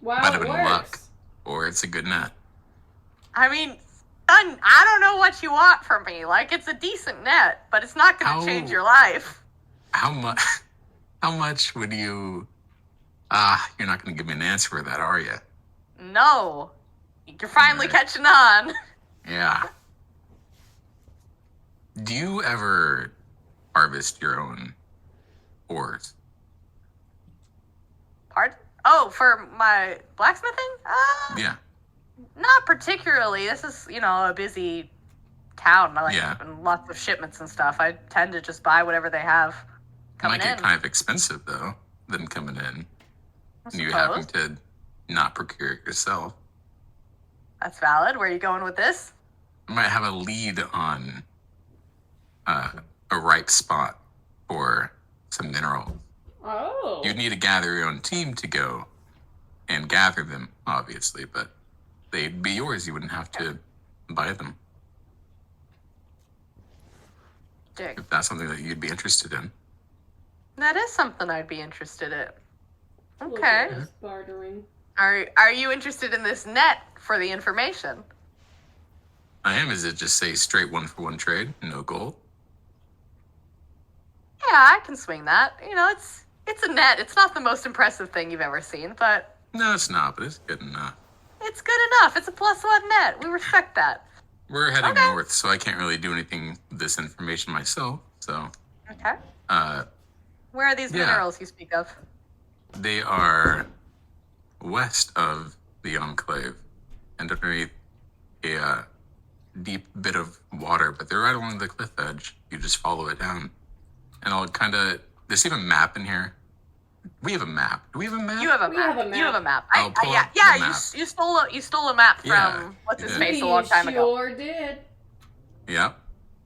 Wow, Might have it been works. luck. Or it's a good net. I mean, son, I don't know what you want from me. Like, it's a decent net, but it's not going to change your life. How much would you... you're not going to give me an answer for that, are you? No. You're finally Right. catching on. Yeah. Do you ever harvest your own ores? Pardon? Oh, for my blacksmithing? Yeah. Not particularly. This is, a busy town. And lots of shipments and stuff. I tend to just buy whatever they have It coming might get in. kind of expensive, though, than coming in. I And you having suppose. to not procure it yourself. That's valid. Where are you going with this? You might have a lead on a ripe spot for some minerals. Oh. You'd need to gather your own team to go and gather them, obviously, but they'd be yours. You wouldn't have to buy them. Dig. If that's something that you'd be interested in. That is something I'd be interested in. Look Okay. at this bartering. Are you interested in this net for the information? I am. Is it just say straight 1-for-1 trade, no gold? Yeah, I can swing that. It's a net. It's not the most impressive thing you've ever seen, but No, it's not, but it's good enough. it's good enough. It's a +1 net. We respect that. We're heading Okay. north, so I can't really do anything with this information myself. So, Okay. Where are these Yeah. minerals you speak of? they are west of the Enclave and underneath a deep bit of water, but they're right along the cliff edge. You just follow it down. And I'll kind of... There's even a map in here. We have a map. Do we have a map? You have a We map. have a You have a map. I'll pull yeah, up the yeah. map. You stole a map from Yeah, what's his yeah. face a We long time ago. sure did. Yep.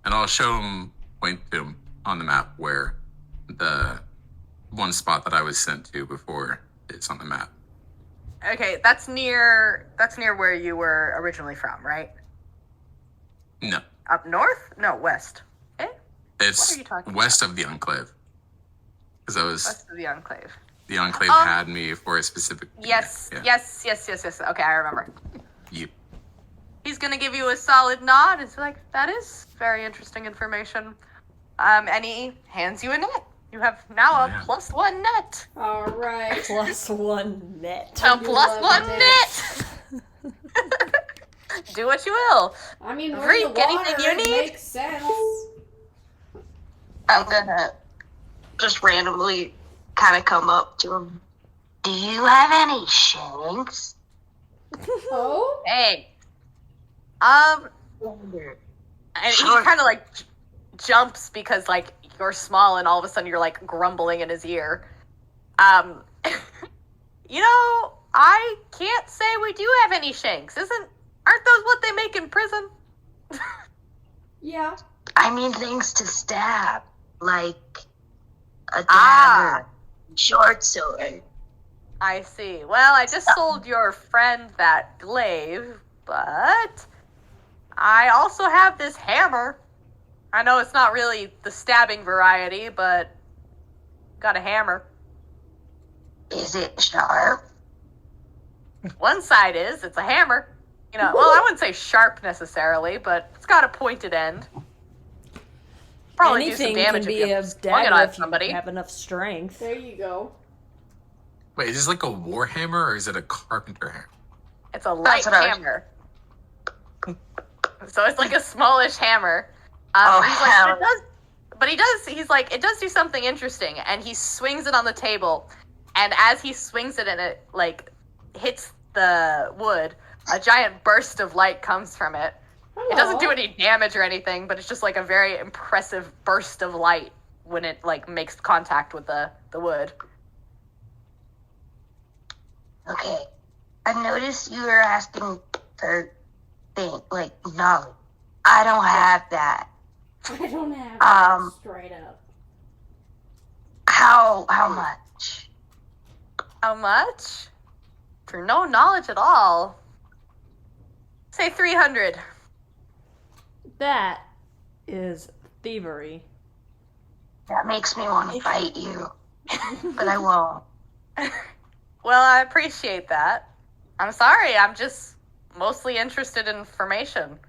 And I'll show him, point to him on the map where the one spot that I was sent to before is on the map. Okay, that's near where you were originally from, right? No. Up north? No, west. Eh? It's What are you talking west of the Enclave. Because West of the Enclave. the Enclave Um, had me for a specific... Yes, Yeah. yes. Okay, I remember. Yep. He's gonna give you a solid nod. It's like, that is very interesting information. And he hands you a net. You have now a Yeah. +1 net. All right. +1 net. A do +1 love net. Do what you will. I mean, we're Freak, in the water. anything you It need? makes sense. I'm gonna just randomly kind of come up to him. Do you have any shanks? Oh? Hey. And he Sure. kind of jumps because you're small and all of a sudden you're grumbling in his ear. I can't say we do have any shanks. Aren't those what they make in prison? Yeah. I mean things to stab, like a Ah. dagger, short sword. I see. Well, I just sold your friend that glaive, but I also have this hammer. I know it's not really the stabbing variety, but got a hammer. Is it sharp? One side is, it's a hammer. Well, I wouldn't say sharp necessarily, but it's got a pointed end. Probably do some Anything damage can if be you a swung it dagger on if somebody. you have enough strength. There you go. Wait, is this like a war hammer or is it a carpenter hammer? It's a light what I was- hammer. So it's like a smallish hammer. Oh, he's like, hell. he's like, it does do something interesting, and he swings it on the table, and as he swings it and it, like, hits the wood, a giant burst of light comes from it. It doesn't do any damage or anything, but it's just, like, a very impressive burst of light when it, like, makes contact with the wood. Okay. I noticed you were asking for knowledge. I don't have that. I don't have that straight up. How much? How much? For no knowledge at all. Say 300. That is thievery. That makes me want to fight you. But I won't. Well, I appreciate that. I'm sorry, I'm just mostly interested in information.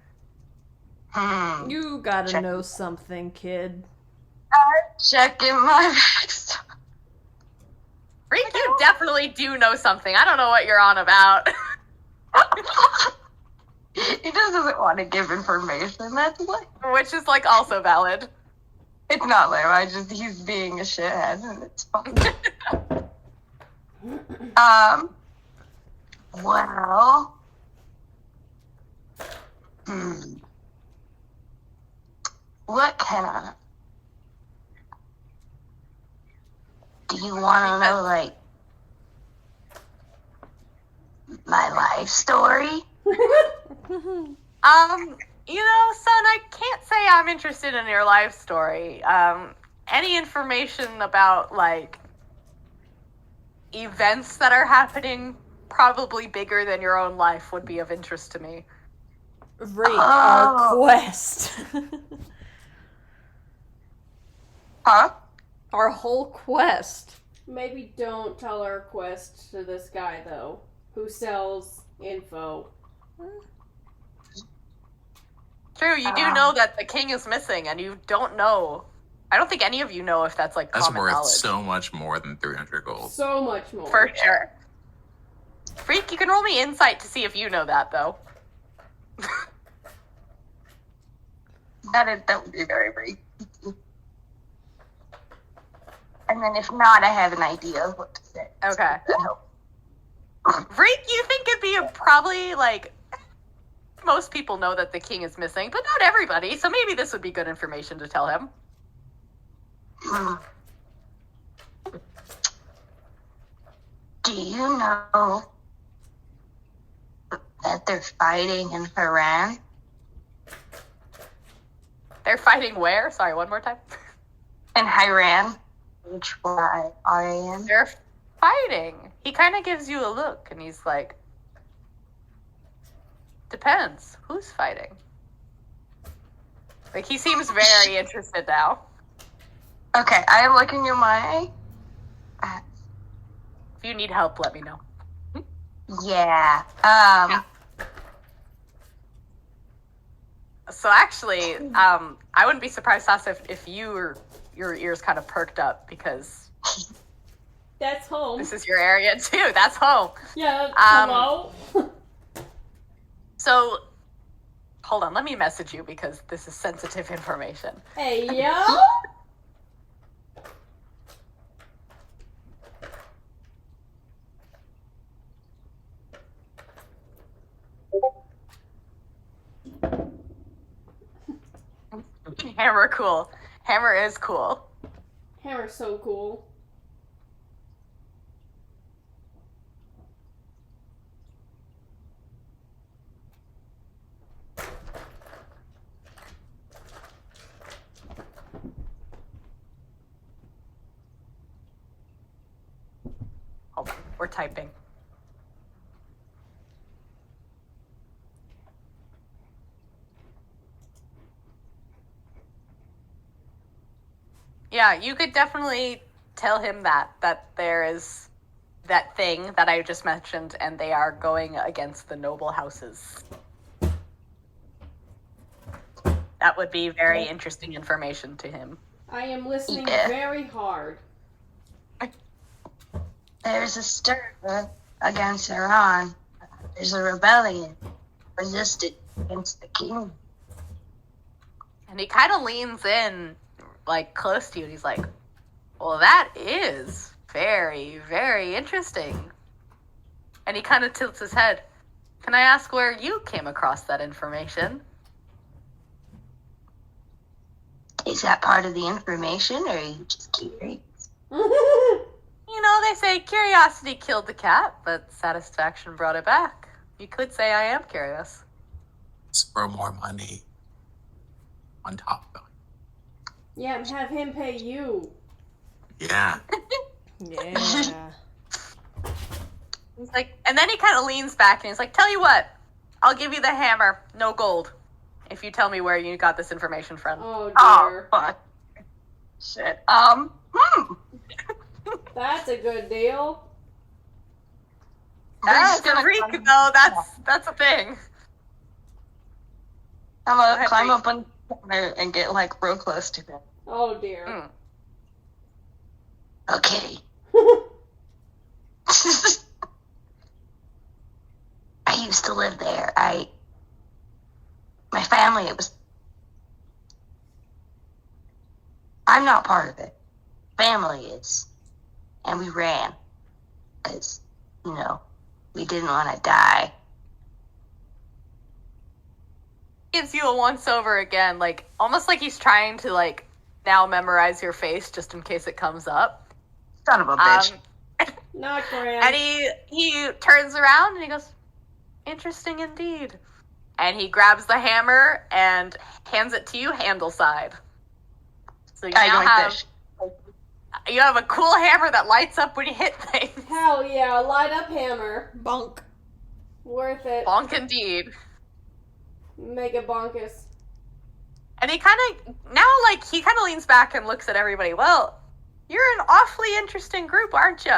You gotta know something, kid. Checking my facts. Freak, you definitely do know something. I don't know what you're on about. He just doesn't want to give information. That's what. Which is, like, also valid. It's not lame. He's being a shithead, and it's fine. Well. What can I? Do you want to know, like, my life story? You know, son, I can't say I'm interested in your life story. Any information about, like, events that are happening probably bigger than your own life would be of interest to me. Right, our quest. Huh? Our whole quest. Maybe don't tell our quest to this guy, though, who sells info. True, you do know that the king is missing, and you don't know. I don't think any of you know if that's, like, That's common worth knowledge. so much more than 300 gold. So much more. For sure. Freak, you can roll me insight to see if you know that, though. That would be very brief. And then if not, I have an idea of what to say. Okay. That helps. Freak, you think it'd be probably, like, most people know that the king is missing, but not everybody, so maybe this would be good information to tell him. Do you know that they're fighting in Haran? They're fighting where? Sorry, one more time. In Haran? H-Y-R-A-N? They're fighting. He kind of gives you a look, and he's like, depends. Who's fighting? Like, he seems very interested now. Okay, I am looking at my... If you need help, let me know. Yeah. So actually, I wouldn't be surprised, Sasa, if your ears kind of perked up, because That's home. this is your area too. That's home. Yeah, hello? So, hold on, let me message you because this is sensitive information. Hey, yo! Hammer cool. Hammer is cool. Hammer's so cool. Hold on, we're typing. Yeah, you could definitely tell him that there is that thing that I just mentioned, and they are going against the noble houses. that would be very interesting information to him. I am listening Yeah. very hard. There's a stir against Iran. There's a rebellion resisted against the king. And he kind of leans in, like, close to you, and he's like, well, that is very, very interesting. And he kind of tilts his head. Can I ask where you came across that information? Is that part of the information, or are you just curious? You know, they say curiosity killed the cat, but satisfaction brought it back. You could say I am curious. For more money on top of it. Yeah, and have him pay you. Yeah. Yeah. He's like, and then he kind of leans back and he's like, tell you what, I'll give you the hammer, no gold, if you tell me where you got this information from. Oh Oh, dear. fuck. Shit. That's a good deal. That's just gonna a freak, climb- though. That's a thing. I'm Go gonna ahead, climb Reek. up on the corner and get, like, real close to him. Oh dear. Mm. Okay. I used to live there. My family, I'm not part of it. Family is. And we ran. Because, we didn't want to die. Gives you a once over again, like, almost like he's trying to, like, now memorize your face just in case it comes up. Son of a bitch. Not grand. And he turns around and he goes, interesting indeed. And he grabs the hammer and hands it to you handle side. So you I now like have this. you have a cool hammer that lights up when you hit things. Hell yeah, light up hammer. Bonk. Worth it. Bonk indeed. Make it bonkus. And he kind of leans back and looks at everybody. Well, you're an awfully interesting group, aren't you?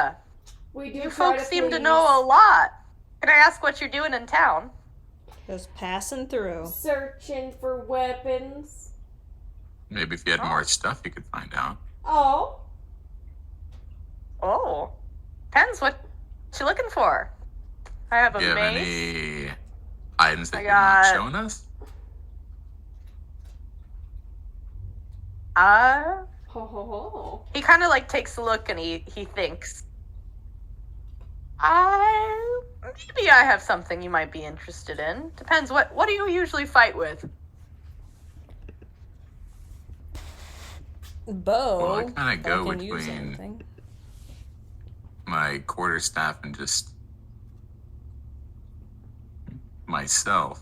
We do You try folks to seem to please. know a lot. Can I ask what you're doing in town? Just passing through. Searching for weapons. Maybe if you had more stuff, you could find out. Oh. Oh, depends what you looking for. I have a Do you have mace. any items that I you're not got- showing us? Ho ho ho. He kind of like takes a look and he thinks. Maybe I have something you might be interested in. Depends. What do you usually fight with? Bow. Well, I kinda if go can use between- anything. My quarterstaff and just myself.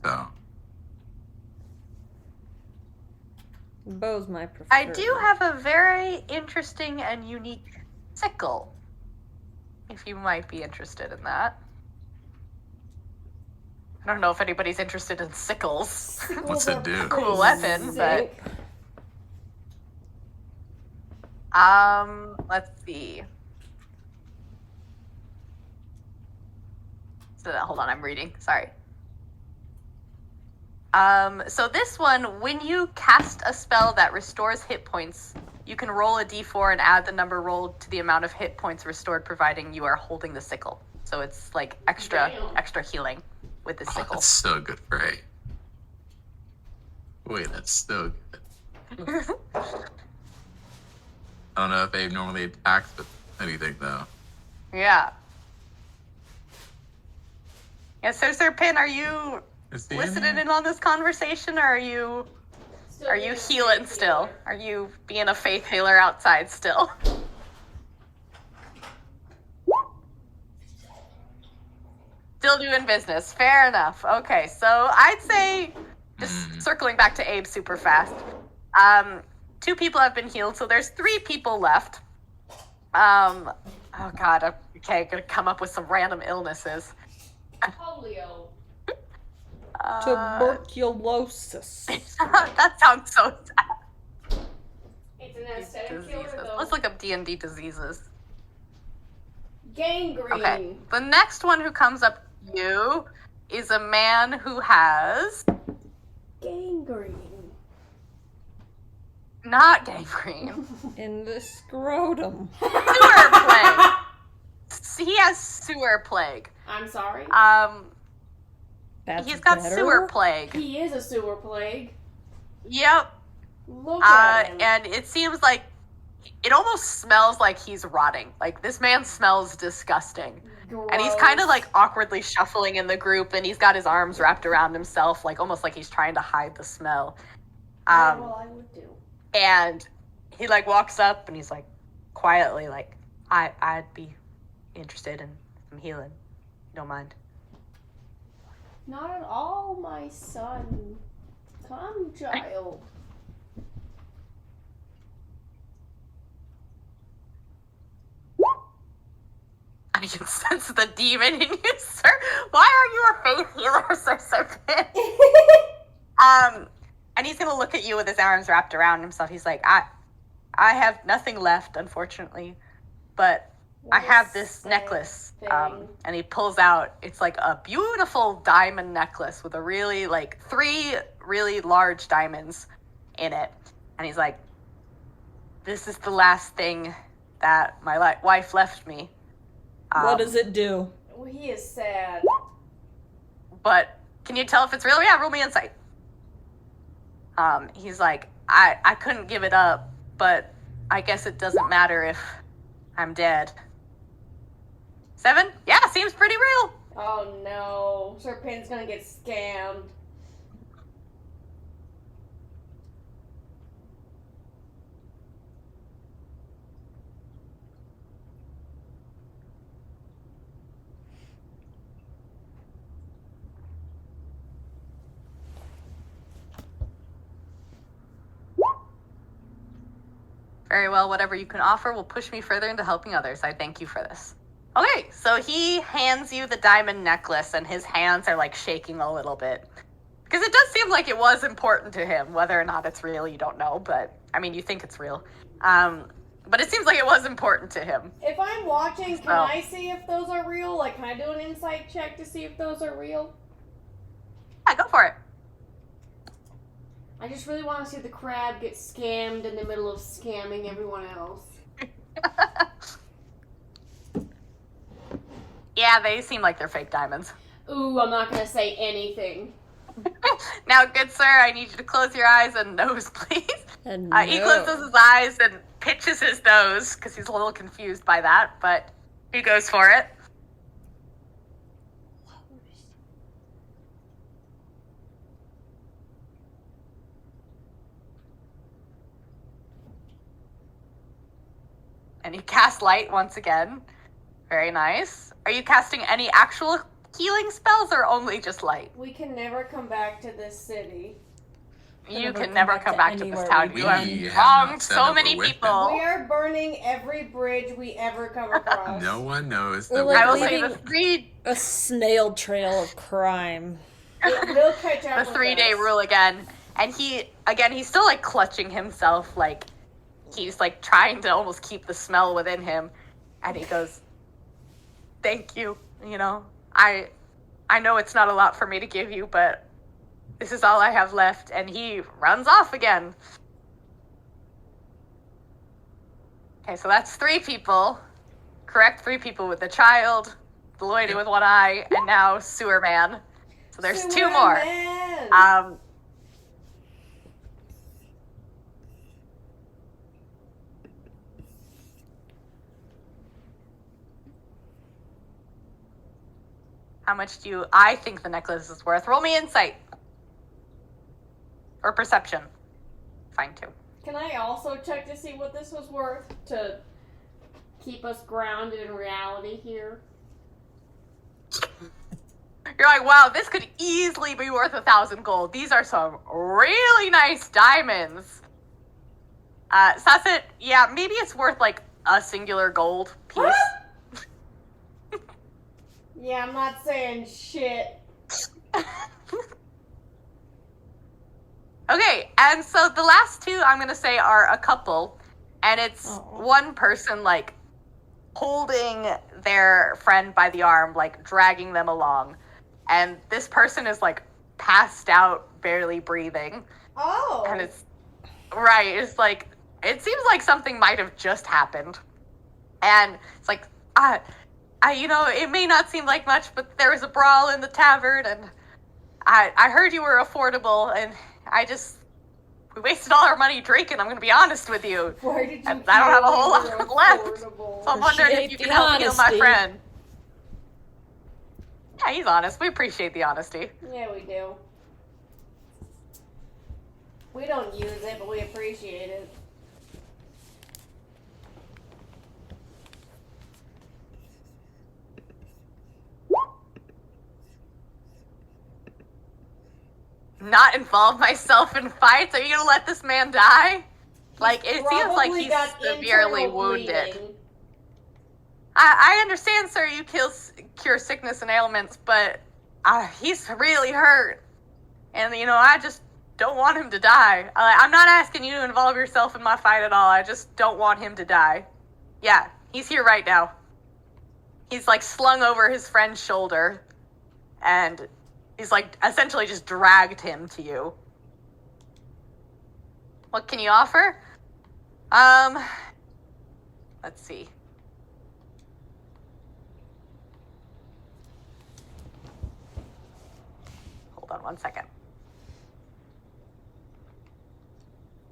So Bow's my preferred. I do have a very interesting and unique sickle. If you might be interested in that. I don't know if anybody's interested in sickles. What's it do? Cool weapon, but Sick. let's see. So hold on, I'm reading. Sorry. So this one, when you cast a spell that restores hit points, you can roll a d4 and add the number rolled to the amount of hit points restored, providing you are holding the sickle. So it's like extra healing with the oh, sickle. that's so good for A. Wait, that's so good. I don't know if A normally attacks with anything though. Yeah. Yeah, so Sir Pin, are you Is the listening end? in on this conversation, or are you healing still? Are you being a faith healer outside still? Still doing business. Fair enough. Okay, so I'd say, just circling back to Abe super fast, 2 people have been healed, so there's 3 people left. Oh god, okay, gonna come up with some random illnesses. Polio. Tuberculosis. That sounds so sad. It's an aesthetic killer Diseases. though. Let's look up D&D diseases. Gangrene. Okay, the next one who comes up to you is a man who has Gangrene. Not gangrene. In the scrotum. Sewer plague. He has sewer plague. I'm sorry. That's He's got better? sewer plague. He is a sewer plague. Yep. Look at him. And it seems like it almost smells like he's rotting. Like, this man smells disgusting. And he's kind of like awkwardly shuffling in the group, and he's got his arms wrapped around himself, like almost like he's trying to hide the smell. Well, I would do. And he like walks up and he's like quietly like, I'd be interested in some healing. You don't mind? Not at all, my son. Come, child. I can sense the demon in you, sir. Why are you a faith healer, Sir Serpent? And he's gonna look at you with his arms wrapped around himself. He's like, I have nothing left, unfortunately, but I have this necklace. And he pulls out, it's like a beautiful diamond necklace with a really, like, 3 really large diamonds in it. And he's like, this is the last thing that my wife left me. What does it do? Well, he is sad. But can you tell if it's real? Yeah, roll me insight. He's like, I couldn't give it up, but I guess it doesn't matter if I'm dead. 7? Yeah, seems pretty real. Oh no. Serpent's gonna get scammed. Very well, whatever you can offer will push me further into helping others. I thank you for this. Okay, so he hands you the diamond necklace, and his hands are like shaking a little bit. Because it does seem like it was important to him. Whether or not it's real, you don't know, but I mean, you think it's real. But it seems like it was important to him. If I'm watching, can I see if those are real? Like, can I do an insight check to see if those are real? Yeah, go for it. I just really want to see the crab get scammed in the middle of scamming everyone else. Yeah, they seem like they're fake diamonds. Ooh, I'm not gonna say anything. Now, good sir, I need you to close your eyes and nose, please. And He closes his eyes and pitches his nose because he's a little confused by that, but he goes for it. And he casts light once again. Very nice. Are you casting any actual healing spells or only just light? We can never come back to this city. You can never come back to this anywhere town. we You can. have have wronged not set so up many a weapon. people. We are burning every bridge we ever come across. No one knows We're that like I will we're say the leaving- 3 A snail trail of crime. They'll catch up the with 3-day us. rule again. And he's still like clutching himself, like he's like trying to almost keep the smell within him. And he goes, thank you. You know, I know it's not a lot for me to give you, but this is all I have left. And he runs off again. Okay, so that's 3 people. Correct, 3 people with the child, the lady with one eye, and now Sewer Man. So there's 2 more. Man. How much do I think the necklace is worth? Roll me insight. Or perception. Fine, too. Can I also check to see what this was worth to keep us grounded in reality here? You're like, wow, this could easily be worth 1,000 gold. These are some really nice diamonds. Sasset, yeah, maybe it's worth like a singular gold piece. Yeah, I'm not saying shit. Okay, and so the last 2 I'm gonna say are a couple, and it's one person like holding their friend by the arm, like dragging them along, and this person is like passed out, barely breathing, Oh. and it's Right. It's like, it seems like something might have just happened. And it's like, it may not seem like much, but there was a brawl in the tavern, and I heard you were affordable, and we wasted all our money drinking, I'm going to be honest with you. Where did you And I don't have a whole feel lot left. affordable? So I'm wondering if Appreciate you the can help heal my honesty. friend. Yeah, he's honest. We appreciate the honesty. Yeah, we do. We don't use it, but we appreciate it. Not involve myself in fights? Are you going to let this man die? Like, it seems like Probably he's got severely internal wounded. bleeding. I understand, sir, you cure sickness and ailments, but he's really hurt. And, I just don't want him to die. I'm not asking you to involve yourself in my fight at all. I just don't want him to die. Yeah, he's here right now. He's, like, slung over his friend's shoulder, and he's, like, essentially just dragged him to you. What can you offer? Let's see. Hold on one second.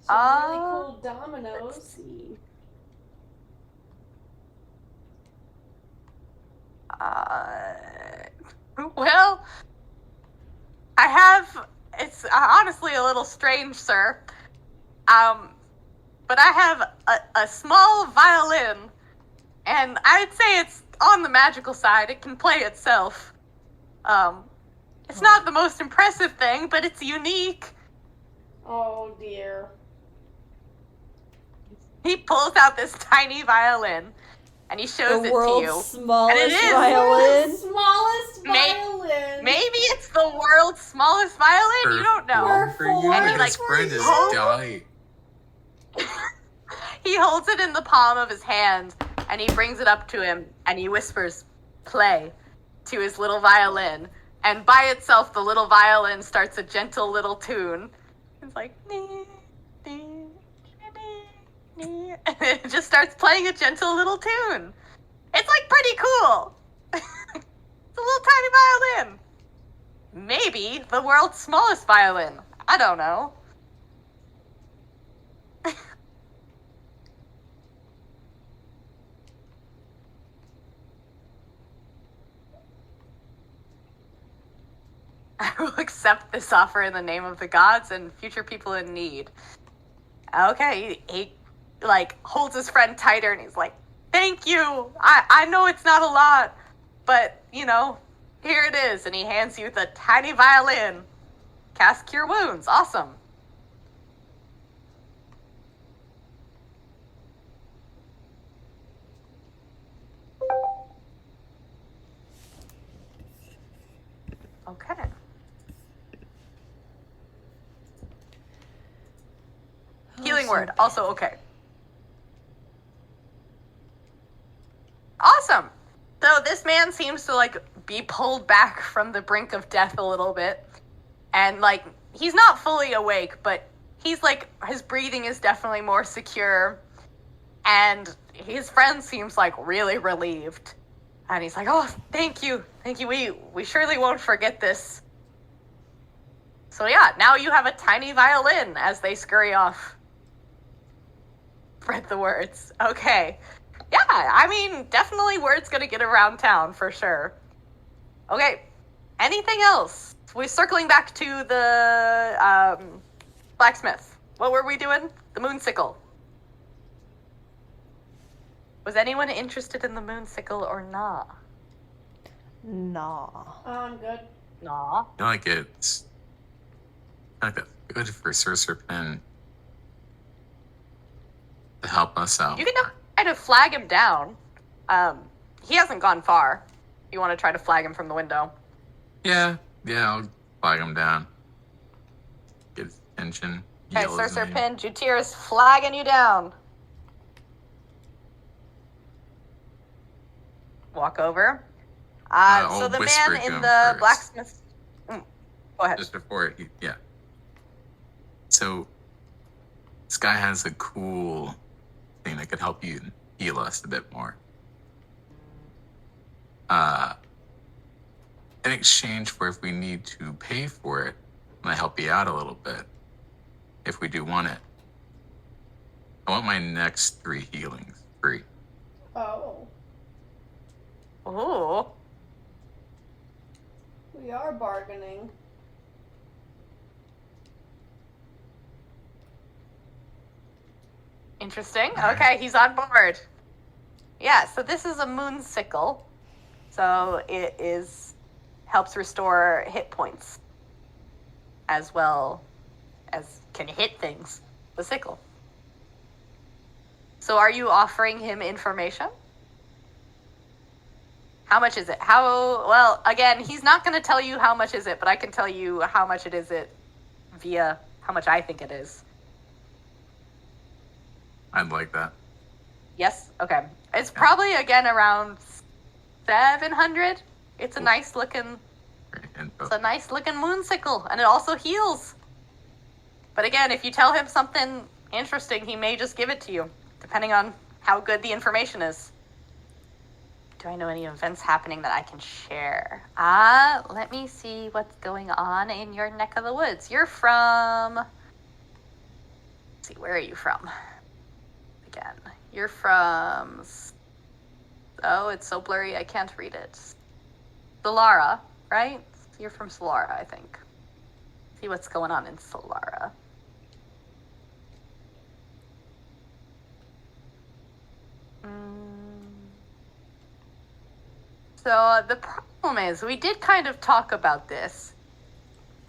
Some really cool dominoes. Let's see. Well, it's honestly a little strange, sir. But I have a small violin, and I'd say it's on the magical side. It can play itself. It's not the most impressive thing, but it's unique. Oh dear. He pulls out this tiny violin, and he shows The it to world's you. smallest And it is. violin. Smallest violin. Maybe it's the world's smallest violin. You don't know. Perfect. For you, And he, his like, friend is holds- dying. He holds it in the palm of his hand, and he brings it up to him, and he whispers, "Play," to his little violin. And by itself, the little violin starts a gentle little tune. It's like, nee, nee, nee, nee. And it just starts playing a gentle little tune. It's like pretty cool. It's a little tiny violin. Maybe the world's smallest violin. I don't know. I will accept this offer in the name of the gods and future people in need. Okay, he like holds his friend tighter, and he's like, "Thank you. I know it's not a lot, but here it is." And he hands you the tiny violin. Cast Cure Wounds. Awesome. Okay. Healing word. Also okay. Awesome. So this man seems to be pulled back from the brink of death a little bit. And he's not fully awake, but he's his breathing is definitely more secure. And his friend seems really relieved. And he's like, "Oh, thank you. Thank you. We surely won't forget this." So yeah, now you have a tiny violin as they scurry off. Spread the words. Okay. Yeah, I mean, definitely word's gonna get around town for sure. Okay. Anything else? We're circling back to the blacksmith. What were we doing? The moonsicle. Was anyone interested in the moonsicle or not? Nah. I'm good. Nah. I feel like it's good for Sorcerer Pen to help us out. You can try to flag him down. He hasn't gone far. You want to try to flag him from the window? Yeah, I'll flag him down. Get his attention. Okay, yell his Sorcerer name. Pin, Jutir is flagging you down. Walk over. So I'll the whisper man to in him the first. blacksmith. Go ahead. Just before yeah. So This guy has a cool thing that could help you heal us a bit more. In exchange for if we need to pay for it, I'm gonna help you out a little bit. If we do want it. I want my next 3 healings free. Oh, Ooh. we are bargaining. Interesting. Okay, he's on board. Yeah, so this is a moon sickle. So it helps restore hit points as well as can hit things. The sickle. So are you offering him information? How much is it? Well, again, he's not going to tell you how much is it, but I can tell you how much it is via how much I think it is. I'd like that. Yes? Okay. It's probably, again, around 700. It's a nice looking moon sickle, and it also heals. But again, if you tell him something interesting, he may just give it to you, depending on how good the information is. Do I know any events happening that I can share? Let me see what's going on in your neck of the woods. You're from... Let's see, where are you from? Again, you're from... Oh, it's so blurry, I can't read it. Solara, right? You're from Solara, I think. See what's going on in Solara. So the problem is, we did kind of talk about this.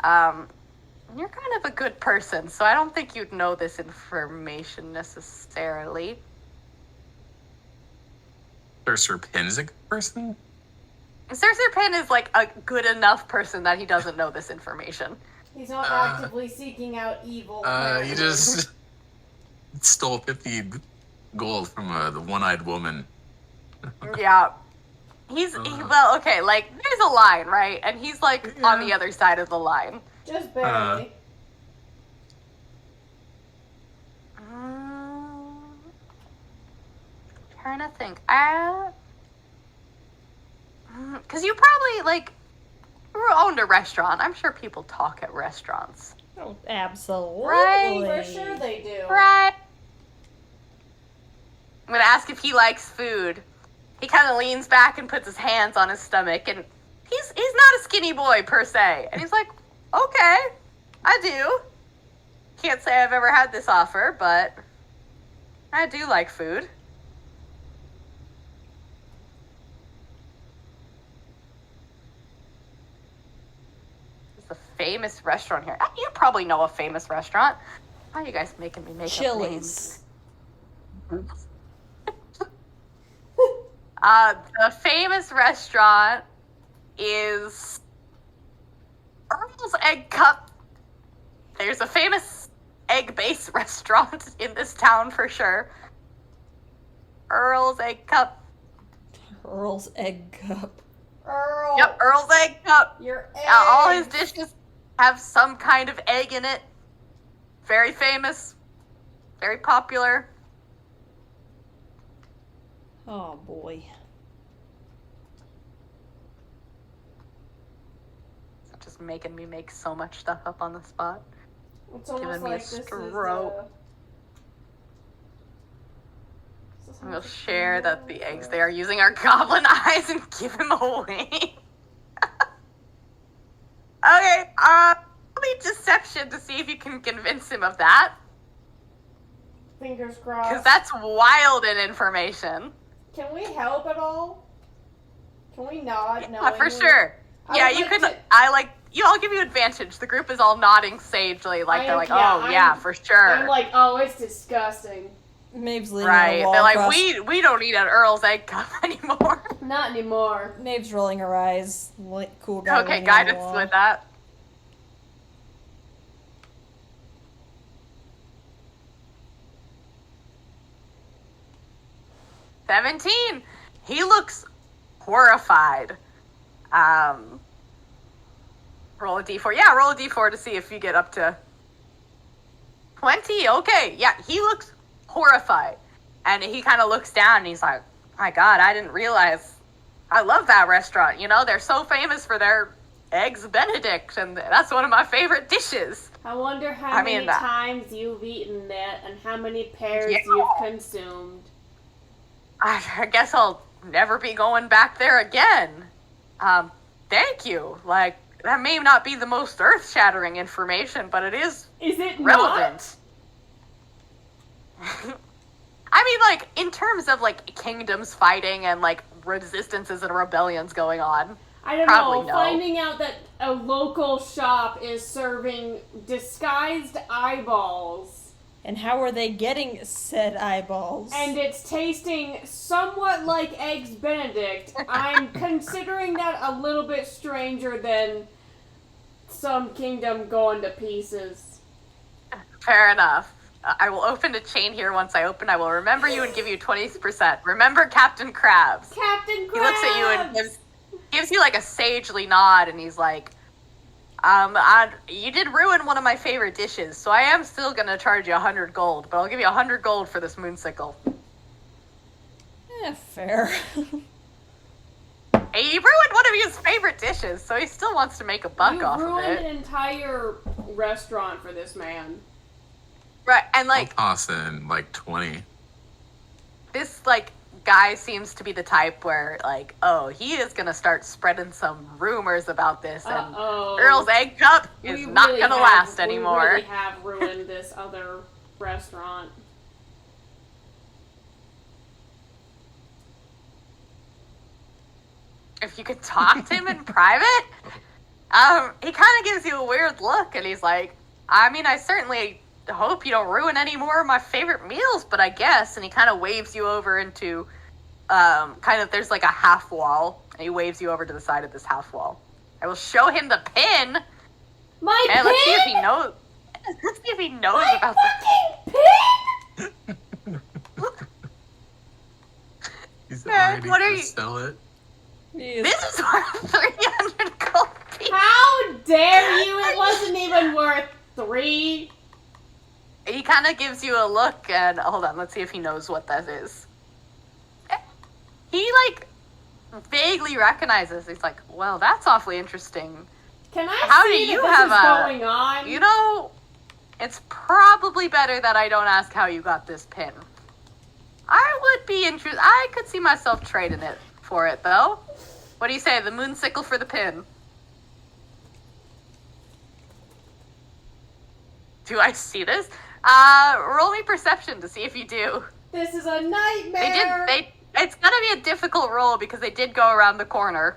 You're kind of a good person, so I don't think you'd know this information necessarily. Sorcerer Pin's a good person? Sorcerer Pin is like a good enough person that he doesn't know this information. He's not actively seeking out evil. You just stole 50 gold from the one-eyed woman. Yeah. Well, okay, like, there's a line, right? And he's, like, on the other side of the line. Just barely. Trying to think. Because you probably, like, owned a restaurant. I'm sure people talk at restaurants. Oh, absolutely. Right. For sure they do. Right. I'm going to ask if he likes food. He kind of leans back and puts his hands on his stomach, and he's not a skinny boy, per se. And he's like, okay, I do. Can't say I've ever had this offer, but I do like food. It's a famous restaurant here. You probably know a famous restaurant. Why are you guys making me make up names? Chili's. The famous restaurant is Earl's Egg Cup. There's a famous egg-based restaurant in this town for sure. Earl's Egg Cup. Earl's Egg Cup. Earl. Yep, Earl's Egg Cup. Your egg. All his dishes have some kind of egg in it. Very famous. Very popular. Oh, boy. Just making me make so much stuff up on the spot. It's almost giving me a like this stroke. is We'll share that the eggs they are using are goblin eyes and give him away. Okay, need deception to see if you can convince him of that. Fingers Because crossed. that's wild in information. Can we help at all? Can we nod? Yeah, for knowingly? sure. I Yeah, would you like can. to- I'll give you advantage. The group is all nodding sagely, like they're like, Yeah, "Oh yeah, for sure." I'm like, oh, it's disgusting. Maeve's leaning right? on a wall They're like, across. "We don't need an Earl's Egg Cup anymore." Not anymore. Maeve's rolling her eyes. Cool guy. Okay, leaning on the guidance wall. with that. $17. He looks horrified. Roll a d4. Yeah, roll a d4 to see if you get up to 20? Okay, yeah, he looks horrified. And he kind of looks down and he's like, my God, I didn't realize. I love that restaurant. You know, they're so famous for their eggs Benedict, and that's one of my favorite dishes. I wonder how many times you've eaten that and how many pairs you've consumed. I guess I'll never be going back there again. Thank you. Like, that may not be the most earth-shattering information, but it is it relevant. I mean, like, in terms of, like, kingdoms fighting and, like, resistances and rebellions going on. I don't know. Finding out that a local shop is serving disguised eyeballs. And how are they getting said eyeballs? And it's tasting somewhat like Eggs Benedict. I'm considering that a little bit stranger than some kingdom going to pieces. Fair enough. I will open a chain here once I open. I will remember you and give you 20%. Remember Captain Krabs. Captain Krabs! He looks at you and gives you like a sagely nod, and he's like, you did ruin one of my favorite dishes, so I am still gonna charge you 100 gold, but I'll give you 100 gold for this moonsicle. Fair. Hey, you ruined one of his favorite dishes, so he still wants to make a buck off of it. You ruined an entire restaurant for this man. Right, and like, I'll toss in like 20. This like guy seems to be the type where like, oh, he is gonna start spreading some rumors about this, and Earl's Egg Cup is not gonna last anymore. We really have ruined this other restaurant. If you could talk to him in private, he kind of gives you a weird look, and he's like, I mean, I certainly hope you don't ruin any more of my favorite meals, but I guess. And he kind of waves you over into there's like a half wall, and he waves you over to the side of this half wall. I will show him the pin. My pin? Let's see if he knows. Let's see if he knows about the pin. He's already what are gonna you? Sell it. This is worth 300 gold pieces. How dare you? It wasn't even worth 3. He kind of gives you a look, and hold on, let's see if he knows what that is. He, like, vaguely recognizes. He's like, well, that's awfully interesting. Can I see that this is going on? You know, it's probably better that I don't ask how you got this pin. I would be interested. I could see myself trading it for it, though. What do you say? The moonsicle for the pin? Do I see this? Roll me perception to see if you do. This is a nightmare. It's gonna be a difficult roll because they did go around the corner.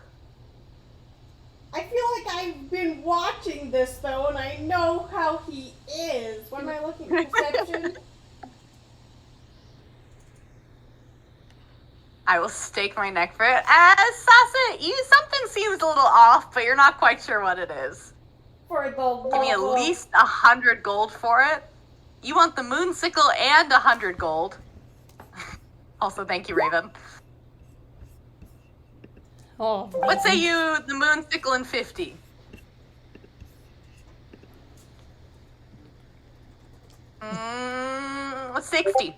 I feel like I've been watching this though, and I know how he is. What am I looking at? Perception? I will stake my neck for it. Sasa, something seems a little off, but you're not quite sure what it is. For the local... Give me at least 100 gold for it. You want the moonsicle and 100 gold. Also, thank you, Raven. Oh, What say you, the moonsicle and 50? What's 60?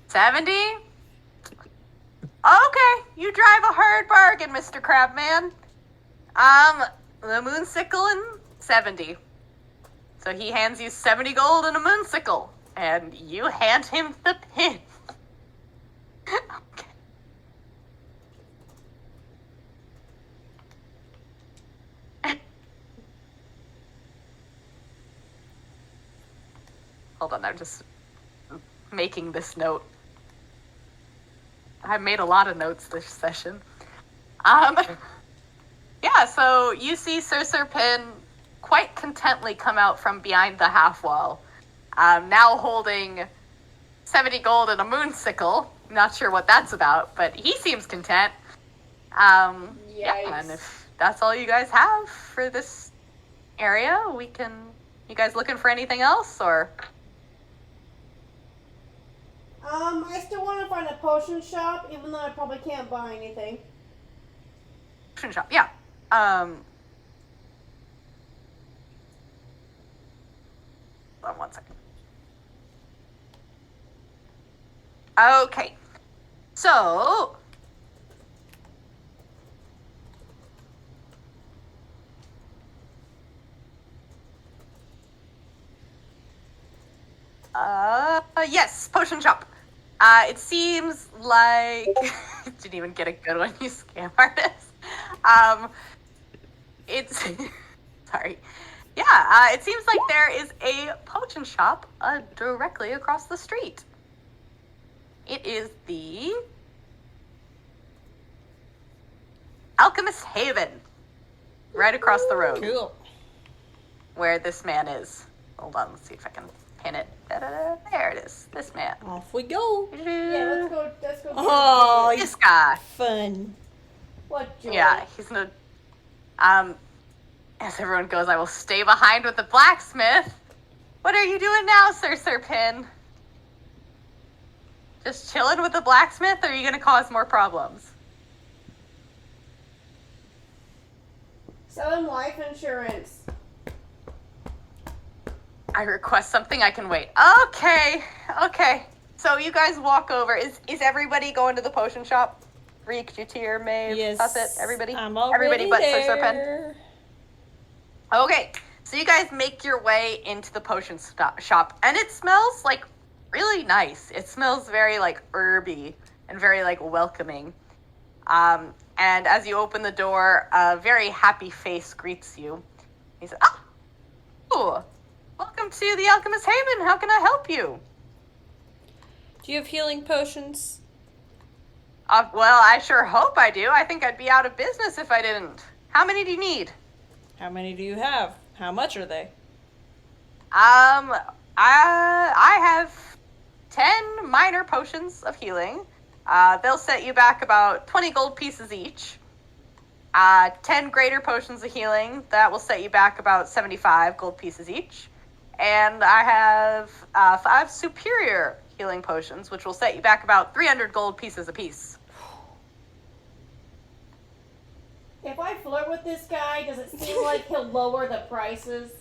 $70? Okay, you drive a hard bargain, Mr. Crabman. The moonsicle and 70. So he hands you 70 gold and a moonsicle, and you hand him the pin. Okay. Hold on, I'm just making this note. I made a lot of notes this session. Yeah, so you see Sir Pin quite contently come out from behind the half wall, now holding 70 gold and a moonsicle. Not sure what that's about, but he seems content. Yeah, and if that's all you guys have for this area, you guys looking for anything else, or? I still want to find a potion shop, even though I probably can't buy anything. potion shop. Yeah. Hold on one second. Okay. So, yes, potion shop. It seems like didn't even get a good one, you scam artist. It's sorry. Yeah, it seems like there is a potion shop directly across the street. It is the Alchemist Haven, right across the road. Cool. Where this man is. Hold on, let's see if I can pin it. Da-da-da. There it is. This man. Off we go. Yeah, let's go. Oh, This guy. fun. What joy. Yeah, he's gonna. As everyone goes, I will stay behind with the blacksmith. What are you doing now, Sir Pin? Just chilling with the blacksmith, or are you gonna cause more problems? Selling life insurance. I request something, I can wait. Okay. So you guys walk over. Is everybody going to the potion shop? Reek, Jutir, Maeve, Yes. that's it? Everybody? I'm already Everybody but Sir Pen? there. Okay, so you guys make your way into the potion shop, and it smells, like, really nice. It smells very, like, herby and very, like, welcoming. And as you open the door, a very happy face greets you. He says, "Oh, welcome to the Alchemist Haven. How can I help you?" Do you have healing potions? Well, I sure hope I do. I think I'd be out of business if I didn't. How many do you need? How many do you have? How much are they? I have 10 minor potions of healing. They'll set you back about 20 gold pieces each. 10 greater potions of healing. That will set you back about 75 gold pieces each. And I have 5 superior healing potions, which will set you back about 300 gold pieces apiece. If I flirt with this guy, does it seem like he'll lower the prices?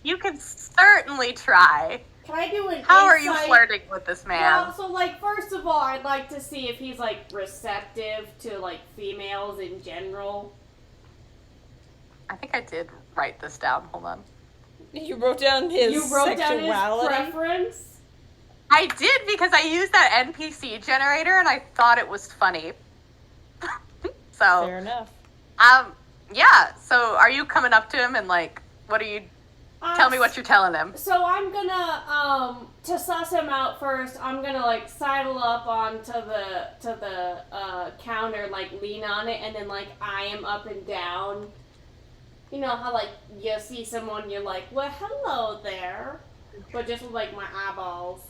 You can certainly try. Can I do an How are you insight- flirting with this man? Well, so, like, first of all, I'd like to see if he's, like, receptive to, like, females in general. I think I did write this down. Hold on. You wrote down his You wrote down his sexuality? preference? I did because I used that NPC generator and I thought it was funny. So, Fair enough. yeah. So, are you coming up to him and like, what are you? Tell me what you're telling him. So I'm gonna, to suss him out first, I'm gonna, like, sidle up onto the counter, like, lean on it, and then, like, eye him up and down. You know how, like, you see someone, you're like, well, hello there. But just with, like, my eyeballs.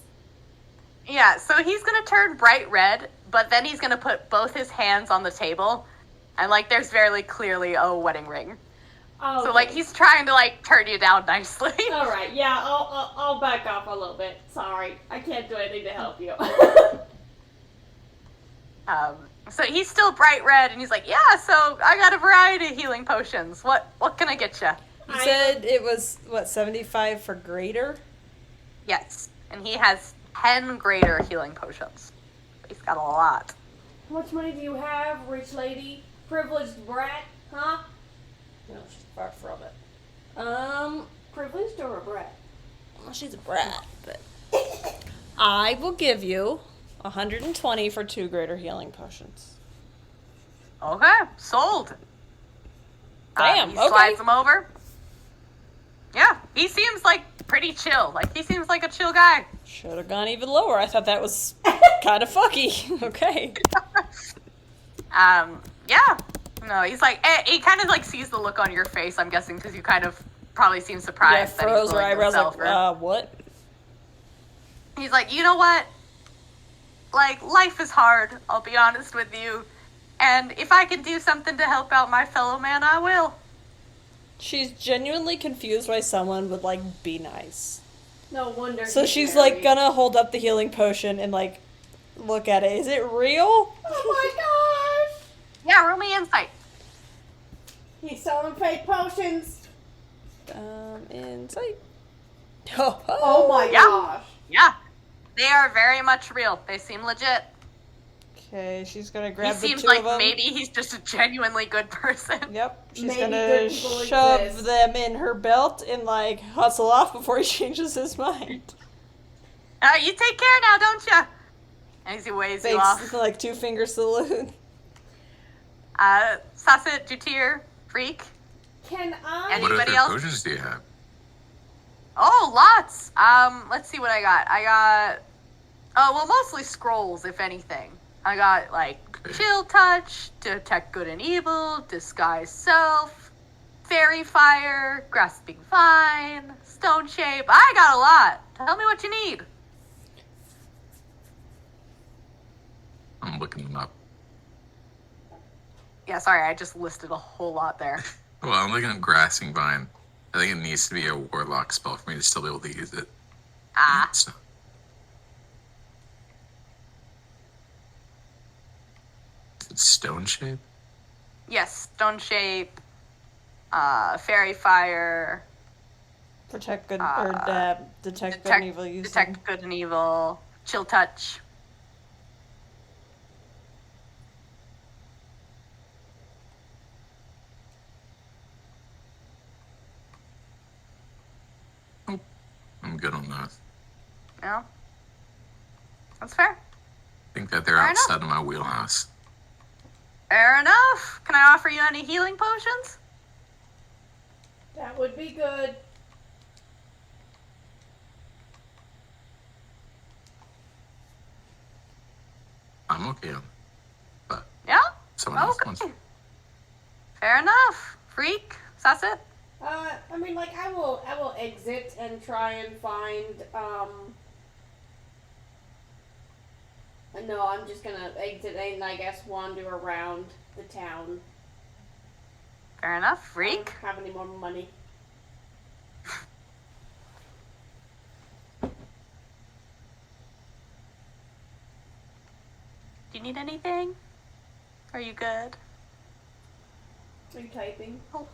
Yeah. So he's gonna turn bright red, but then he's gonna put both his hands on the table, and like, there's very clearly a wedding ring. Oh, So like, he's trying to like turn you down nicely. all right, yeah, I'll back off a little bit. Sorry, I can't do anything to help you. So he's still bright red, and he's like, yeah. So I got a variety of healing potions. What can I get you? You said it was, what, 75 for greater? Yes, and he has 10 greater healing potions. He's got a lot. How much money do you have, rich lady? Privileged brat, huh? No, she's far from it. Privileged or a brat? Well, she's a brat, but I will give you 120 for 2 greater healing potions. Okay, sold. Damn, He okay. slides them over. Yeah, he seems like pretty chill. Like, he seems like a chill guy. Should have gone even lower. I thought that was kind of fucky. Okay. Yeah. No, he's like, he kind of like sees the look on your face, I'm guessing, because you kind of probably seem Yeah, surprised that he's froze her willing to eyebrows sell like, for- what? He's like, you know what? Like, life is hard, I'll be honest with you. And if I can do something to help out my fellow man, I will. She's genuinely confused why someone would, like, be nice. No wonder. So he's she's, married. like, gonna hold up the healing potion and, like, look at it. Is it real? Oh my gosh! Yeah, roll me insight. He's selling fake potions. Insight. Oh my Yeah. gosh. Yeah. They are very much real. They seem legit. Okay, she's gonna He grab the seems two like of them. maybe he's just a genuinely good person. Yep, she's Maybe gonna good people shove exist. them in her belt and like hustle off before he changes his mind. You take care now, don't ya? As he waves you Thanks, off. like 2-finger salute. Sasset, Jutir, Freak. Can I? Any- What Anybody other else? potions do you have? Oh, lots. Let's see what I got. Well, mostly scrolls, if anything. I got, like, Chill Touch, Detect Good and Evil, Disguise Self, Fairy Fire, Grasping Vine, Stone Shape. I got a lot. Tell me what you need. I'm looking them up. Yeah, sorry, I just listed a whole lot there. Well, I'm looking at Grasping Vine. I think it needs to be a warlock spell for me to still be able to use it. Ah. So, is it Stone Shape? Yes, Stone Shape, Fairy Fire, Protect good detect good Detect, and evil use. detect Good and Evil, Chill Touch. I'm good on those. Yeah. That's fair. I think that they're Fair outside of my wheelhouse. Fair enough. Can I offer you any healing potions? That would be good. I'm okay on it. But Yeah? someone else wants Okay. Fair enough. Freak? Sasset? I mean, like, I will exit and try and find, no, I'm just gonna exit and I guess wander around the town. Fair enough. I Freak? don't have any more money. Do you need anything? Are you good? Are you typing? Oh.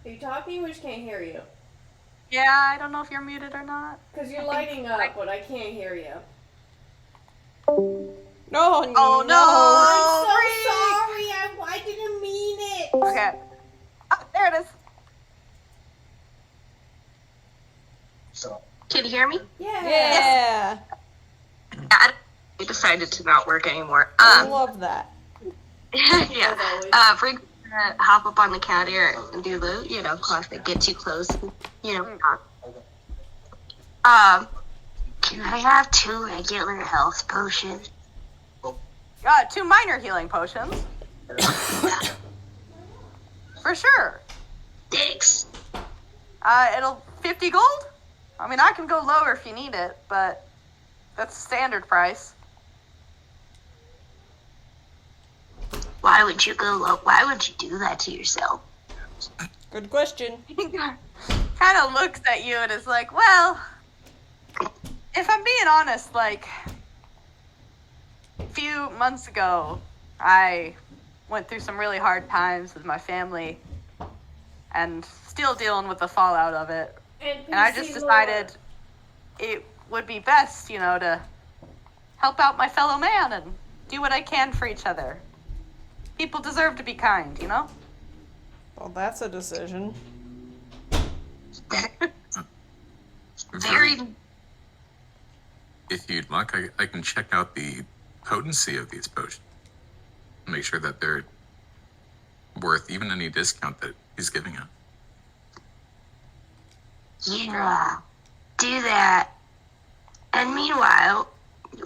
Are you talking? We just can't hear you. Yeah, I don't know if you're muted or not. Because you're I think lighting up, but I can't hear you. No, Oh, no. I'm so sorry. I didn't mean it. Okay. Ah, there it is. Can you hear me? Yeah. I decided to not work anymore. I love that. Yeah. As always. We're gonna hop up on the counter and do the, classic get too close, can I have 2 regular health potions? 2 minor healing potions. For sure. Thanks. It'll 50 gold? I mean, I can go lower if you need it, but that's standard price. Why would you go low? Why would you do that to yourself? Good question. He kind of looks at you and is like, well, if I'm being honest, like, a few months ago, I went through some really hard times with my family and still dealing with the fallout of it. And I just decided it would be best, to help out my fellow man and do what I can for each other. People deserve to be kind, Well, that's a decision. Very. If you'd like, I can check out the potency of these potions. Make sure that they're worth even any discount that he's giving us. Yeah. Do that. And meanwhile,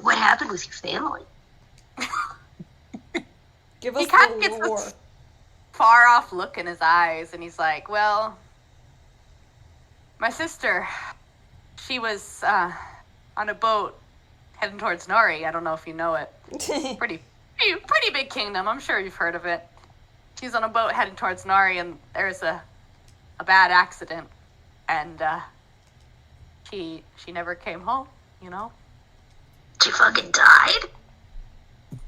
what happened with your family? Give He us kind of the gets lore. this far off look in his eyes, and he's like, well, my sister, she was on a boat heading towards Nori. I don't know if you know it. Pretty big kingdom. I'm sure you've heard of it. She's on a boat heading towards Nari, and there's a bad accident, and she never came home. She fucking died?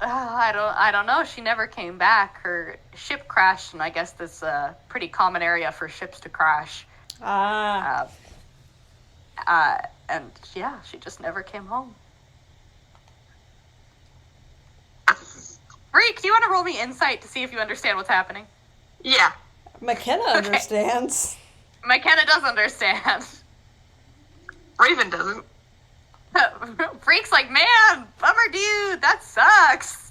I don't know. She never came back. Her ship crashed, and I guess this is a pretty common area for ships to crash. Ah. And yeah, she just never came home. Reek, do you want to roll me insight to see if you understand what's happening? Yeah. McKenna understands. McKenna does understand. Raven doesn't. Freak's like, man, bummer dude, that sucks.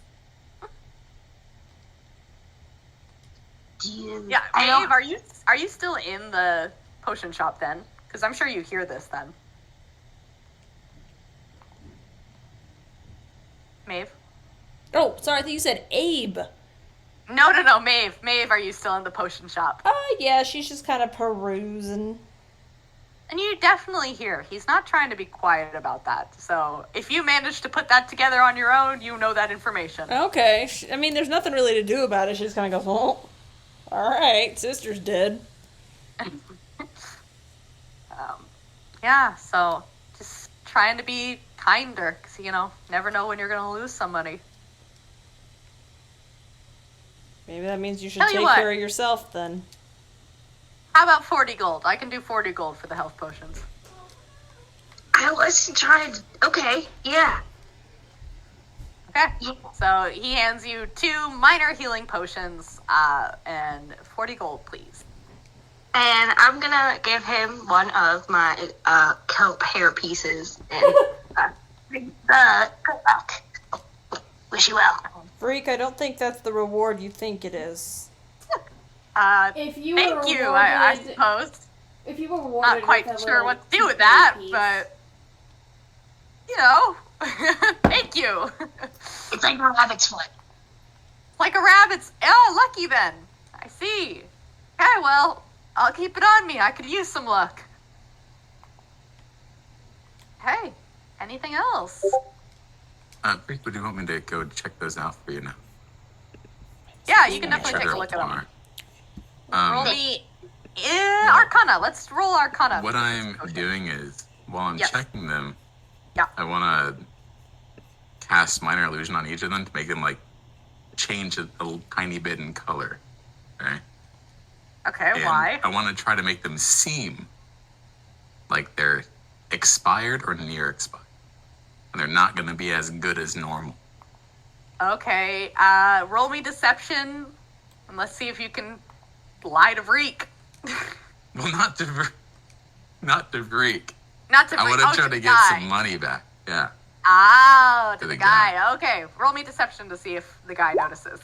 Yeah, Maeve, are you still in the potion shop then? Because I'm sure you hear this then. Maeve? Oh, sorry, I think you said Abe. No, Maeve. Maeve, are you still in the potion shop? Yeah, she's just kind of perusing. And you definitely hear, he's not trying to be quiet about that. So if you manage to put that together on your own, you know that information. Okay. I mean, there's nothing really to do about it. She just kind of goes, oh, alright, sister's dead. Yeah, so just trying to be kinder, because, you know, never know when you're going to lose somebody. Maybe that means you should Tell you take what. care of yourself then. How about 40 gold? I can do 40 gold for the health potions. I wasn't trying to... Okay, yeah. Okay. Yeah. So he hands you 2 minor healing potions, and 40 gold, please. And I'm gonna give him one of my kelp hair pieces. And good luck. Wish you well. Freak, I don't think that's the reward you think it is. If you Thank were you, I rewarded- suppose. If you were rewarded Not quite with a sure little what to do with teacup that, piece, but, you know, thank you. It's like a rabbit's foot. Like a rabbit's. Oh, lucky then. I see. Okay, well, I'll keep it on me. I could use some luck. Hey, anything else? Freak, would you want me to go check those out for you now? Yeah, you can Make definitely sure take they're a all look at them. smart. Roll me Arcana. Let's roll Arcana. What I'm doing is, while I'm Yes. checking them, Yeah. I want to cast Minor Illusion on each of them to make them, like, change a tiny bit in color. Right? Okay, And why? I want to try to make them seem like they're expired or near expired. And they're not going to be as good as normal. Okay, roll me Deception, and let's see if you can lie to Reek. Well, not to Freak. Not to I Reek. want to Oh, try the to get guy. some money back. Yeah. Oh, to To the the guy. Okay, roll me Deception to see if the guy notices.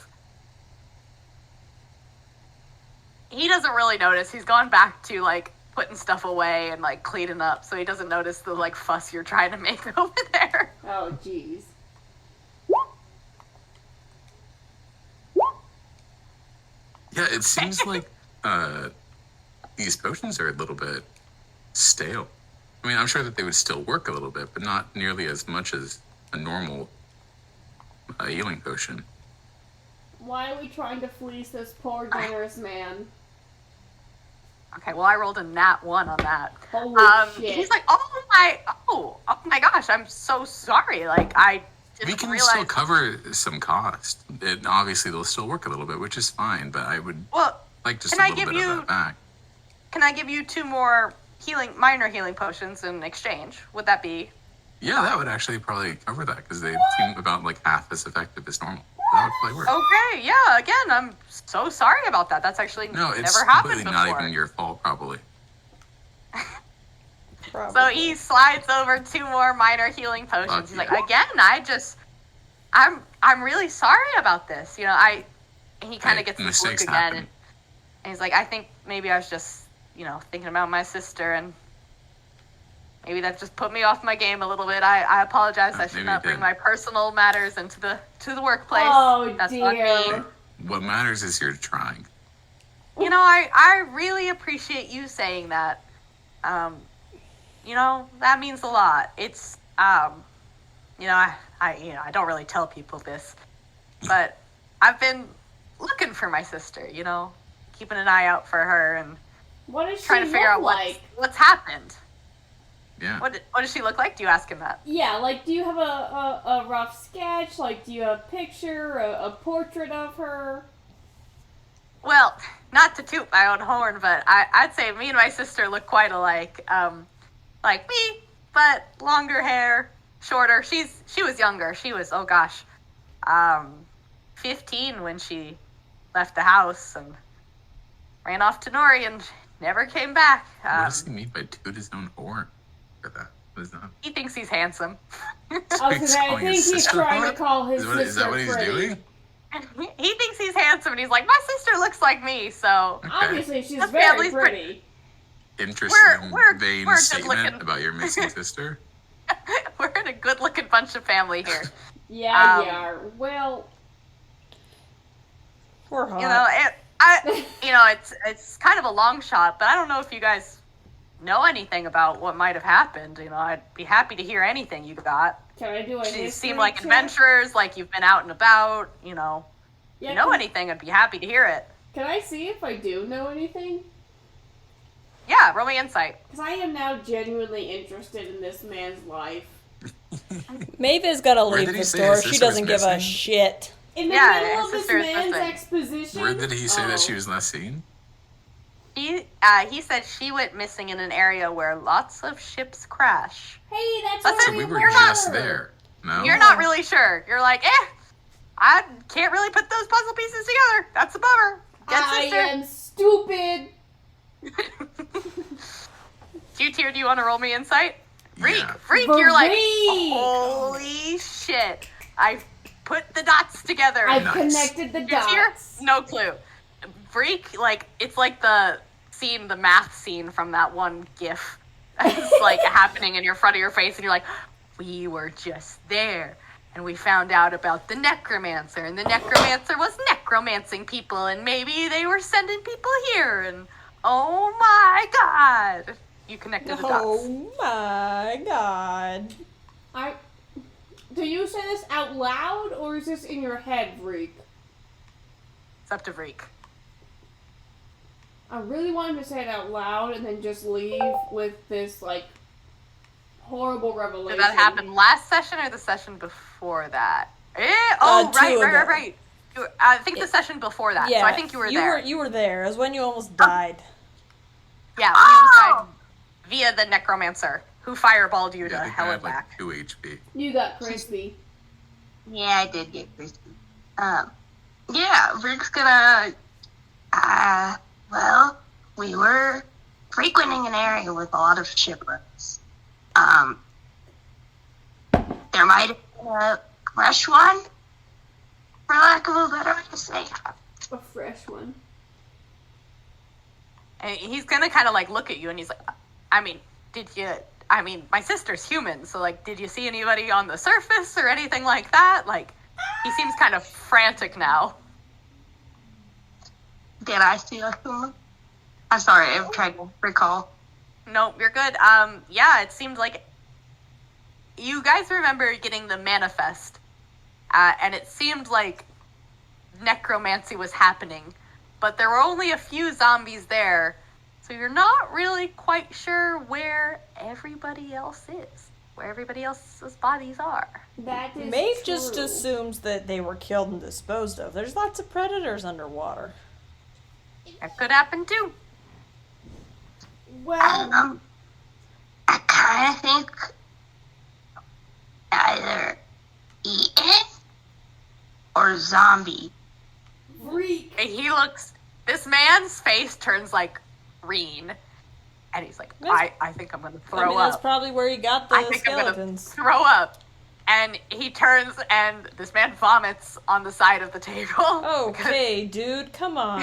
He doesn't really notice. He's gone back to, like, putting stuff away and, like, cleaning up, so he doesn't notice the, like, fuss you're trying to make over there. Oh, jeez. Yeah, it seems like these potions are a little bit stale. I mean, I'm sure that they would still work a little bit, but not nearly as much as a normal healing potion. Why are we trying to fleece this poor generous man? Okay, well, I rolled a nat 1 on that. Holy shit. He's like, oh my gosh, I'm so sorry. Like, I We didn't can realize. still cover some cost. Obviously, they'll still work a little bit, which is fine, but I would Well, like just can a I little give bit you- of that back. can I give you 2 more minor healing potions in exchange? Would that be? Yeah, that would actually probably cover that, because they seem about like half as effective as normal. That would probably work. Okay, yeah. Again, I'm so sorry about that. That's actually No, it's never happened completely before. not even your fault, probably. So he slides over 2 more minor healing potions. Fuck He's like, yeah. again, I'm really sorry about this. You know, he kind Hey, of gets this look mistakes again, happen. and he's like, I think maybe I was just, you know, thinking about my sister, and maybe that just put me off my game a little bit. I apologize. I should Maybe not it bring did. my personal matters into the workplace. Oh, That's on me. dear. What matters is you're trying. You know, I really appreciate you saying that. You know, that means a lot. It's, you know, I don't really tell people this, but I've been looking for my sister, you know, keeping an eye out for her and What does she trying to figure look out like? what's happened. Yeah. What does she look like? Do you ask him that? Yeah, like, do you have a rough sketch? Like, do you have a picture, a portrait of her? Well, not to toot my own horn, but I'd say me and my sister look quite alike. Like me, but longer hair, shorter. She was younger. She was, oh gosh, 15 when she left the house and ran off to Nori and never came back. What does he mean by toot his own horn? For that, what is that? He thinks he's handsome. I was gonna say, I calling think his he's sister trying hot? to call his sister Is that what he's pretty. doing? And he thinks he's handsome, and he's like, my sister looks like me, so... Okay. Obviously, she's The very family's pretty. Interesting vain we're statement good-looking. about your missing sister. We're in a good-looking bunch of family here. Yeah, Um, yeah. Well, We're hot. It's kind of a long shot, but I don't know if you guys know anything about what might have happened. I'd be happy to hear anything you got. can I do a You history seem like check? adventurers, like you've been out and about. If Yeah, you know anything, I'd be happy to hear it. Can I see if I do know anything? Yeah, roll me insight. Because I am now genuinely interested in this man's life. Maeve is gonna Where leave did he the say store. his She sister was doesn't give a missing? shit. In the Yeah, middle his of this sister is man's missing. exposition. Where did he say that she Oh. was last seen? He said she went missing in an area where lots of ships crash. Hey, that's Listen, where So we we were were. just there. No? You're not really sure. You're like, I can't really put those puzzle pieces together. That's a bummer. Dead I sister. am stupid. Tier, do you want to roll me insight? Freak, Yeah. freak, you're like, Freak. holy shit. I put the dots together. I've Nice. connected the Tier, dots. no clue. Freak, like, it's like the math scene from that one GIF. It's like happening in front of your face, and you're like, we were just there. And we found out about the necromancer, and the necromancer was necromancing people, and maybe they were sending people here, and oh my god. You connected the dots. Oh my god. Do you say this out loud or is this in your head, Freak? It's up to Freak. I really want him to say it out loud and then just leave with this like horrible revelation. Did that happen last session or the session before that? Oh, two ago. right. I think the session before that. Yeah, So I think you were there. You were there. It was when you almost died. Yeah, when you almost died via the necromancer, who fireballed you to Yeah, the hell guy and had back. like 2 HP. You got crispy. Yeah, I did get crispy. Yeah, Rick's gonna. Well, we were frequenting an area with a lot of shipwrecks. There might have been a fresh one, for lack of a better way to say. A fresh one. And he's gonna kind of like look at you and he's like, my sister's human, so like, did you see anybody on the surface or anything like that? Like, he seems kind of frantic now. Did I see a human? I'm sorry, I'm trying to recall. Nope, you're good. Yeah, it seemed like you guys remember getting the manifest, and it seemed like necromancy was happening, but there were only a few zombies there, so you're not really quite sure where everybody else is, where everybody else's bodies are. That is Maeve true. just assumes that they were killed and disposed of. There's lots of predators underwater. That could happen too. Well, I kind of think either eaten or zombie. Freak. And this man's face turns like green, and he's like, That's- I think I'm gonna I throw mean, that's up. probably where you got I the think I'm gonna skeletons. throw up. And he turns, and this man vomits on the side of the table. Okay, dude, come on.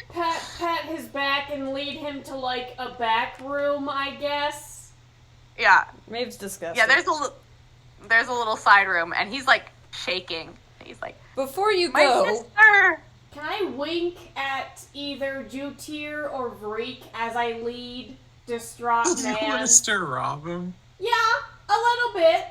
Pat his back and lead him to like a back room, I guess. Yeah, Maeve's disgusting. yeah. There's a little side room, and he's like shaking. He's like, Before you my go, sister. Can I wink at either Jutir or Vreek as I lead distraught Do you want man? us to rob him? Yeah, a little bit.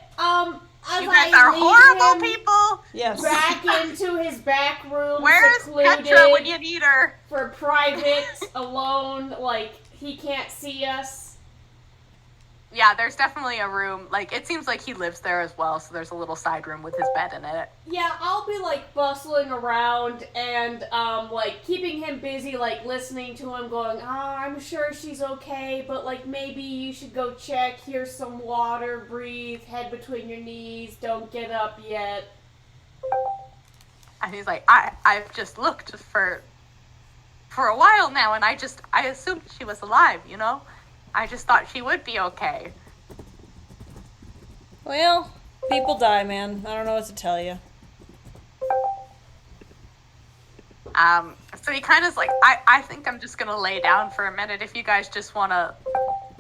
As You guys I are lead horrible him people. yes. back into his back room, Where's secluded Petra when you need her? for private, alone, like he can't see us. Yeah, there's definitely a room. Like, it seems like he lives there as well, so there's a little side room with his bed in it. Yeah, I'll be like bustling around and like keeping him busy, like listening to him going, I'm sure she's okay, but like maybe you should go check. Here's some water, breathe, head between your knees, don't get up yet. And he's like, I've just looked for a while now, and I assumed she was alive, you know? I just thought she would be okay. Well, people die, man. I don't know what to tell you. So he kind of is like, I think I'm just gonna lay down for a minute if you guys just want to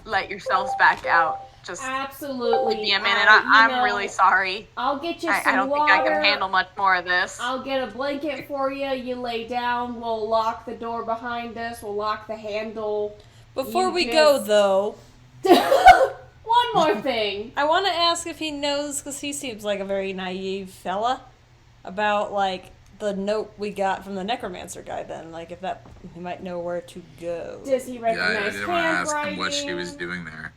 let yourselves back out. Just Absolutely. give me a minute. I'm really sorry. I'll get you some I don't water. think I can handle much more of this. I'll get a blanket for you. You lay down. We'll lock the door behind us. We'll lock the handle. Before You we just- go, though, One more thing. I want to ask if he knows, because he seems like a very naive fella, about, like, the note we got from the necromancer guy then. Like, if that, he might know where to go. Does he Yeah, I recognize didn't want to ask handwriting? him what she was doing there.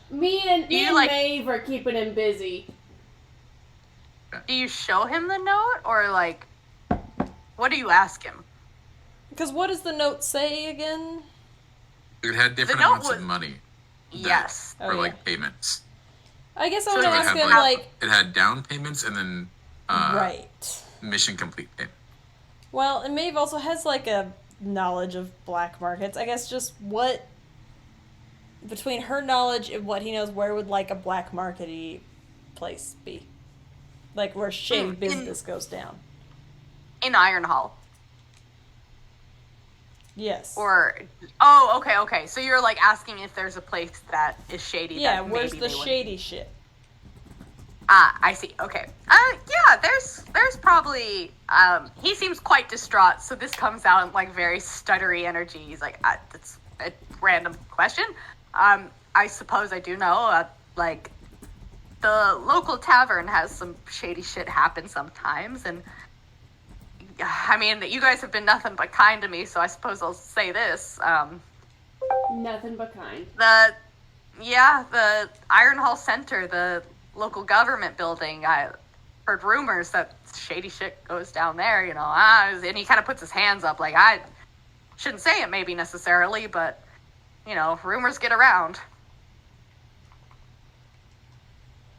Me and you, like- Maeve are keeping him busy. Do you show him the note, or like, what do you ask him? Because what does the note say again? It had different note amounts was- of money. Yes. Oh, Or yeah. like payments. I guess I So want to it ask had him, like, like, it had down payments and then right. mission complete payment. Well, and Maeve also has, like, a knowledge of black markets. I guess just what, between her knowledge and what he knows, where would, like, a black market-y place be? Like, where shady business goes down. In Iron Hall. Yes. Or, okay. So you're like asking if there's a place that is shady. Yeah, that where's maybe the they would- shady shit? I see. Okay. Yeah, there's probably, he seems quite distraught, so this comes out in, like, very stuttery energy. He's like, that's a random question. I suppose I do know, like, the local tavern has some shady shit happen sometimes, and, I mean, you guys have been nothing but kind to me, so I suppose I'll say this, Nothing but kind. the Iron Hall Center, the local government building, I heard rumors that shady shit goes down there, you know, and he kind of puts his hands up, like, I shouldn't say it maybe necessarily, but, you know, rumors get around.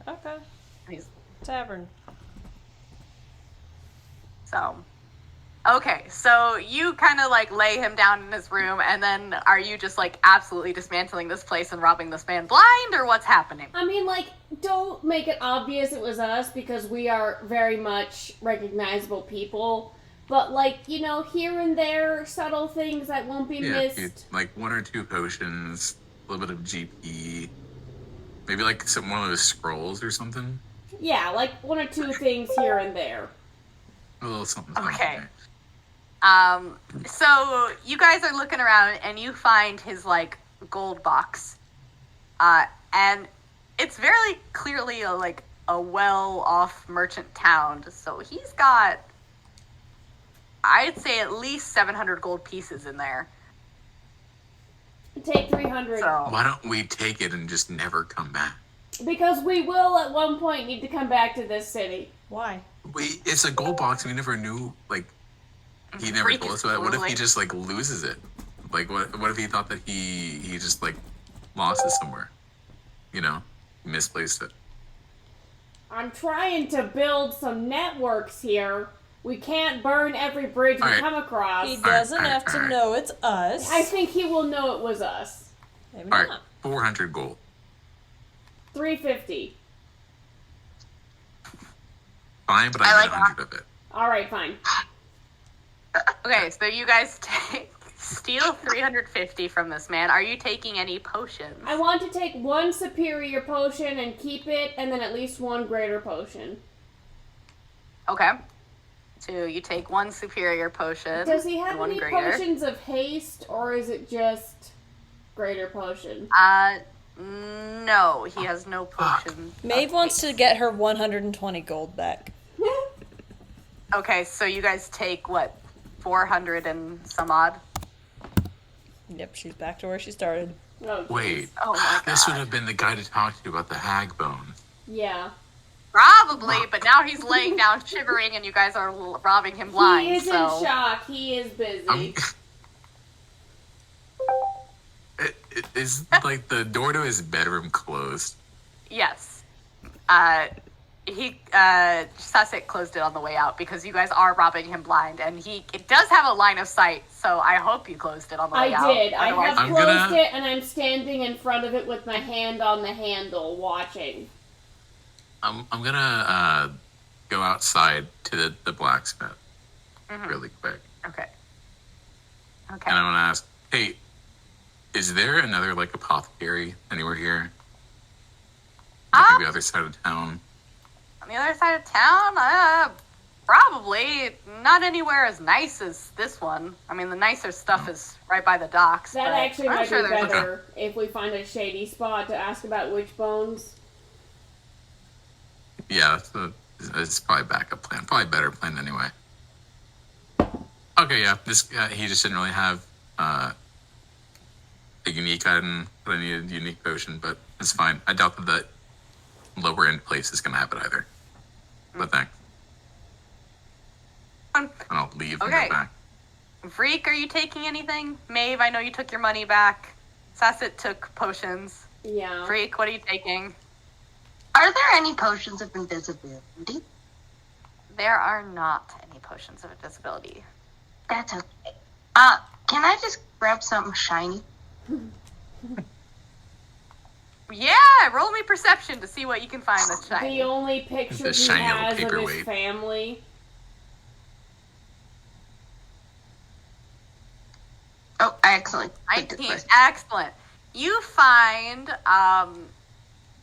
Okay. He's, Tavern. so, okay, so you kind of, like, lay him down in his room, and then are you just, like, absolutely dismantling this place and robbing this man blind, or what's happening? I mean, like, don't make it obvious it was us because we are very much recognizable people. But, like, you know, here and there, subtle things that won't be Yeah, missed. like 1 or 2 potions, a little bit of GP, maybe like one of those scrolls or something. Yeah, like 1 or 2 things here and there. A little something. Okay. So you guys are looking around and you find his, like, gold box. And it's very clearly a well-off merchant town. So he's got, I'd say, at least 700 gold pieces in there. Take 300. So Why don't we take it and just never come back? Because we will at one point need to come back to this city. Why? It's a gold box. We never knew, like, he never told us about it. What if he Freaking just, like, loses it? Like, what if he thought that he just, like, lost it somewhere? You know? Misplaced it. I'm trying to build some networks here. We can't burn every bridge we Alright. come across. He doesn't have to alright. know it's us. I think he will know it was us. Maybe Alright, not. 400 gold. 350. Fine, but I I like get 100 of it. Alright, fine. okay, so you guys steal 350 from this man. Are you taking any potions? I want to take 1 superior potion and keep it, and then at least 1 greater potion. Okay. So you take 1 superior potion. Does he have and 1 any greater. potions of haste, or is it just greater potion? No, he has no potion. Maeve wants to get her 120 gold back. Okay, so you guys take, what, 400 and some odd? Yep, she's back to where she started. Oh, jeez. Wait, Oh my this would God. have been the guy to talk to about the hag bone. Yeah. Probably, but now he's laying down shivering and you guys are robbing him blind, He is so... in shock. He is busy. Is like the door to his bedroom closed? Yes. Sussex closed it on the way out because you guys are robbing him blind, and it does have a line of sight, so I hope you closed it on the way out. I did. I Otherwise- have I'm closed gonna- it, and I'm standing in front of it with my hand on the handle, watching. I'm gonna go outside to the blacksmith really quick, Okay. and I'm gonna ask, hey, is there another like apothecary anywhere here? Like the other side of town? On the other side of town? Probably. Not anywhere as nice as this one. I mean, the nicer stuff is right by the docks. That but actually I'm might sure be there's a- better if we find a shady spot to ask about witch bones. Yeah, it's probably backup plan. Probably better plan anyway. Okay, yeah. This he just didn't really have a unique item that I needed, a unique potion, but it's fine. I doubt that lower end place is gonna have it either. But thanks. And I'll leave and Okay. go back. Freak, are you taking anything? Maeve, I know you took your money back. Sasset took potions. Yeah. Freak, what are you taking? Are there any potions of invisibility? There are not any potions of invisibility. That's okay. Can I just grab something shiny? Yeah, roll me perception to see what you can find that's shiny. The only picture The he shiny little has of his paperweight. family. Oh, I accidentally clicked it 19. first. Excellent. You find,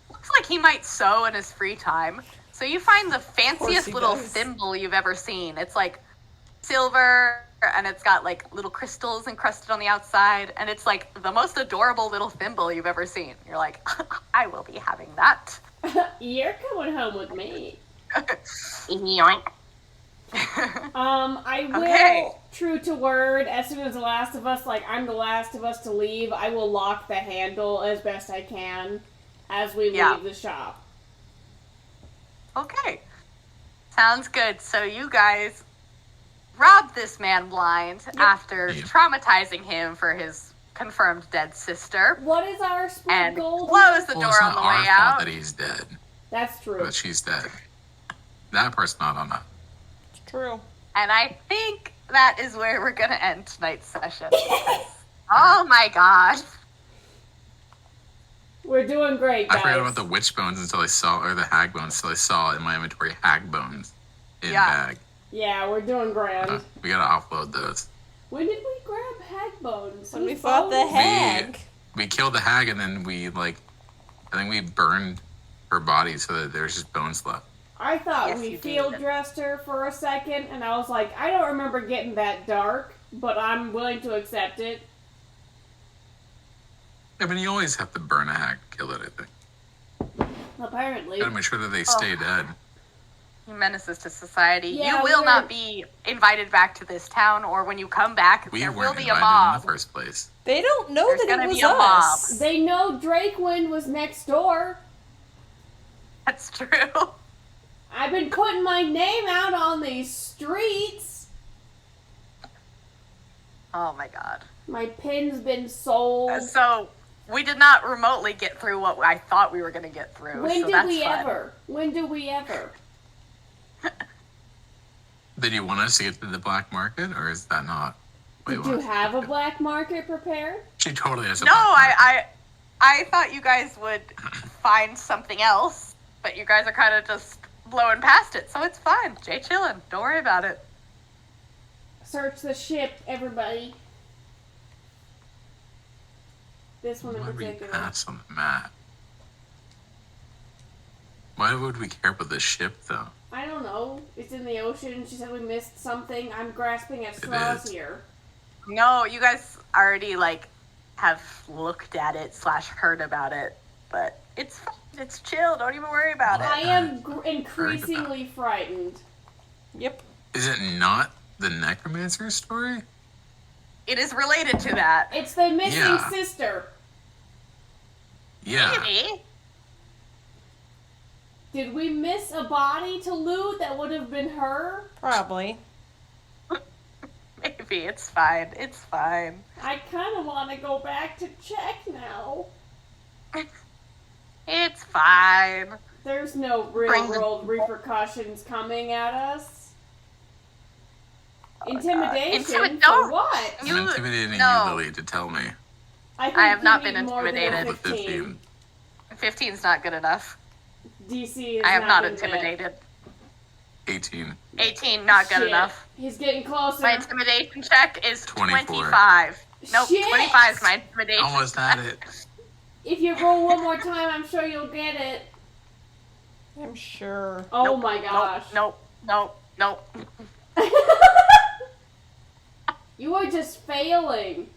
looks like he might sew in his free time. So you find the fanciest he little does. thimble you've ever seen. It's like silver, and it's got like little crystals encrusted on the outside, and it's like the most adorable little thimble you've ever seen. You're like, I will be having that. You're coming home with me. Yoink. I will, Okay. true to word, as soon as The Last of Us, like, I'm the last of us to leave, I will lock the handle as best I can as we Yeah. leave the shop. Okay. Sounds good. So you guys robbed this man blind after Yep. traumatizing him for his confirmed dead sister What is our split and goal? closed the Well, door it's on not the our way fault out. that he's dead, That's true. but she's dead. That part's not on us. It's true. And I think that is where we're going to end tonight's session. Oh my god. We're doing great, guys. I forgot about the witch bones until I saw, or the hag bones until I saw in my inventory hag bones in Yeah. bag. Yeah, we're doing grand. We gotta offload those. When did we grab hag bones? When we Whose fought the bones? hag. We killed the hag and then I think we burned her body so that there's just bones left. I thought Yes, we you did. field dressed her for a second, and I was like, I don't remember getting that dark, but I'm willing to accept it. I mean, you always have to burn a hag to kill it, I think. Apparently. Gotta make sure that they stay dead. He menaces to society. Yeah, you will we're- not be invited back to this town, or when you come back, We there will weren't be a invited mob. in the first place. They don't know There's that gonna it was be a mob. us. They know Drakewind was next door. That's true. I've been putting my name out on these streets. Oh my god. My pin's been sold. So we did not remotely get through what I thought we were going to get through. When so did that's we fun. ever? When do we ever? Did you want us to get to the black market, or is that not what Did you you want? have a black market prepared? She totally has a No, black market. I thought you guys would find something else, but you guys are kind of just blowing past it, so it's fine. Jay chillin'. Don't worry about it. Search the ship, everybody. This one in Why would we particular. pass on the map? Why would we care about the ship, though? I don't know. It's in the ocean. She said we missed something. I'm grasping at straws is. here. No, you guys already have looked at it / heard about it, but it's fine. It's chill. Don't even worry about I it. am increasingly frightened. Yep. Is it not the necromancer story? It is related to that. It's the missing Yeah. sister. Yeah. Maybe. Did we miss a body to loot that would have been her? Probably. Maybe. It's fine. It's fine. I kind of want to go back to check now. It's fine. There's no real world repercussions coming at us. Intimidation? For what? I'm intimidating no. you, Lily, to tell me. I have not you been need more than a intimidated. 15. 15's not good enough. DC is I have not been intimidated. 18. 18, not good Shit. enough. He's getting closer. My intimidation check is 24. 25. Nope, Shit. 25 is my intimidation. Almost had it. If you roll one more time, I'm sure you'll get it. I'm sure. Oh Nope, my gosh. Nope. You are just failing.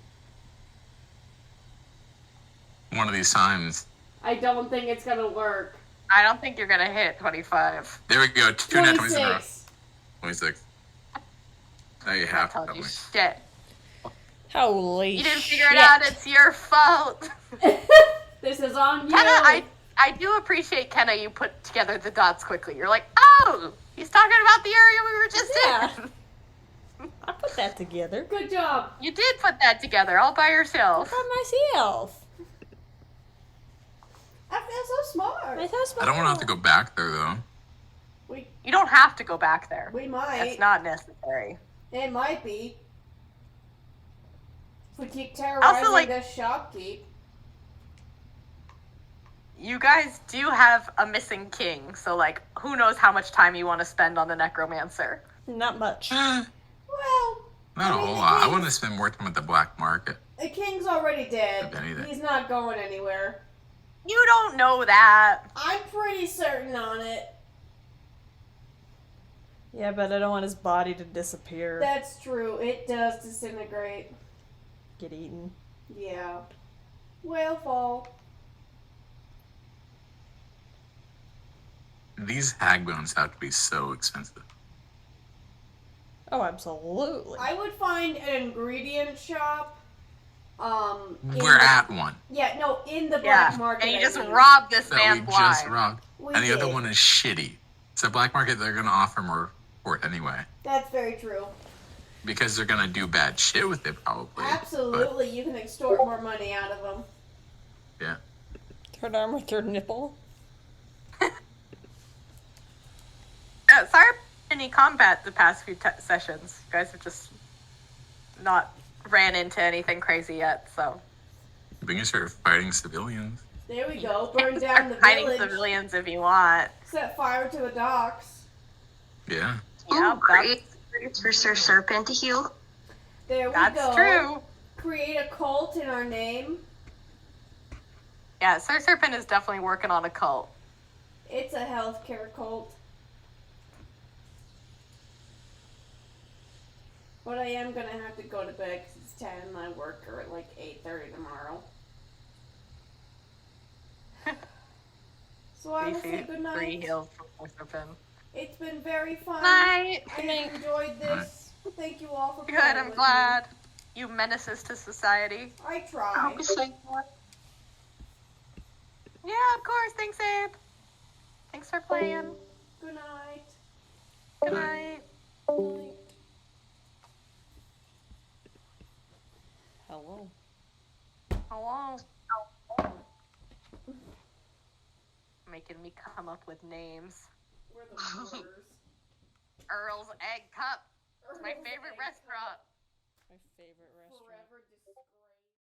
One of these times. I don't think it's gonna work. I don't think you're gonna hit 25. There we go. 2 net 20s in a row. 26. 26. Now you I have to told tell you me. shit. Holy You didn't shit. figure it out. It's your fault. This is on you. Kenna, I do appreciate, Kenna, you put together the dots quickly. You're like, oh, he's talking about the area we were just Yeah. in. I put that together. Good job. You did put that together all by yourself. By myself. I feel so smart. I I don't want to have to go back there, though. You don't have to go back there. We might. That's not necessary. It might be. If we keep terrorizing Also, like- this shopkeep. You guys do have a missing king, so, like, who knows how much time you want to spend on the necromancer. Not much. Well, Not a whole lot. I want to spend more time at the black market. the king's already dead. If anything. He's not going anywhere. You don't know that. I'm pretty certain on it. Yeah, but I don't want his body to disappear. That's true. It does disintegrate. Get eaten. Yeah. Whale fall. These hag bones have to be so expensive. Oh, absolutely. I would find an ingredient shop. We're at one Yeah, no, in the Yeah, black market. and you I just mean. robbed this that man we blind. just robbed. We And the other did. one is shitty. So black market, they're going to offer more for it anyway. That's very true. Because they're going to do bad shit with it, probably. Absolutely, you can extort more money out of them. But, yeah. Third arm or third nipple? Sorry about any combat the past few sessions. You guys have just not ran into anything crazy yet, so. We can start fighting civilians. There we go. Burn down the Fighting village. civilians if you want. Set fire to the docks. Yeah. Yeah, Ooh, great. It's for Sir Serpent to heal. There we that's go. true. Create a cult in our name. Yeah, Sir Serpent is definitely working on a cult. It's a healthcare cult. But I am gonna have to go to bed because it's 10 and I work at like 8:30 tomorrow. So I will say good 3 night. heals from Sir Serpent. It's been very fun. Night. I enjoyed this. Thank you all for Good, playing I'm with glad. You menaces to society. me. I I try. hope it's like Yeah, of course. Thanks, Abe. Thanks for playing. Good night. Good night. Hello. Hello. Making me come up with names. We're the worst. Earl's Egg Cup. It's my Earl's favorite Egg restaurant. My favorite restaurant.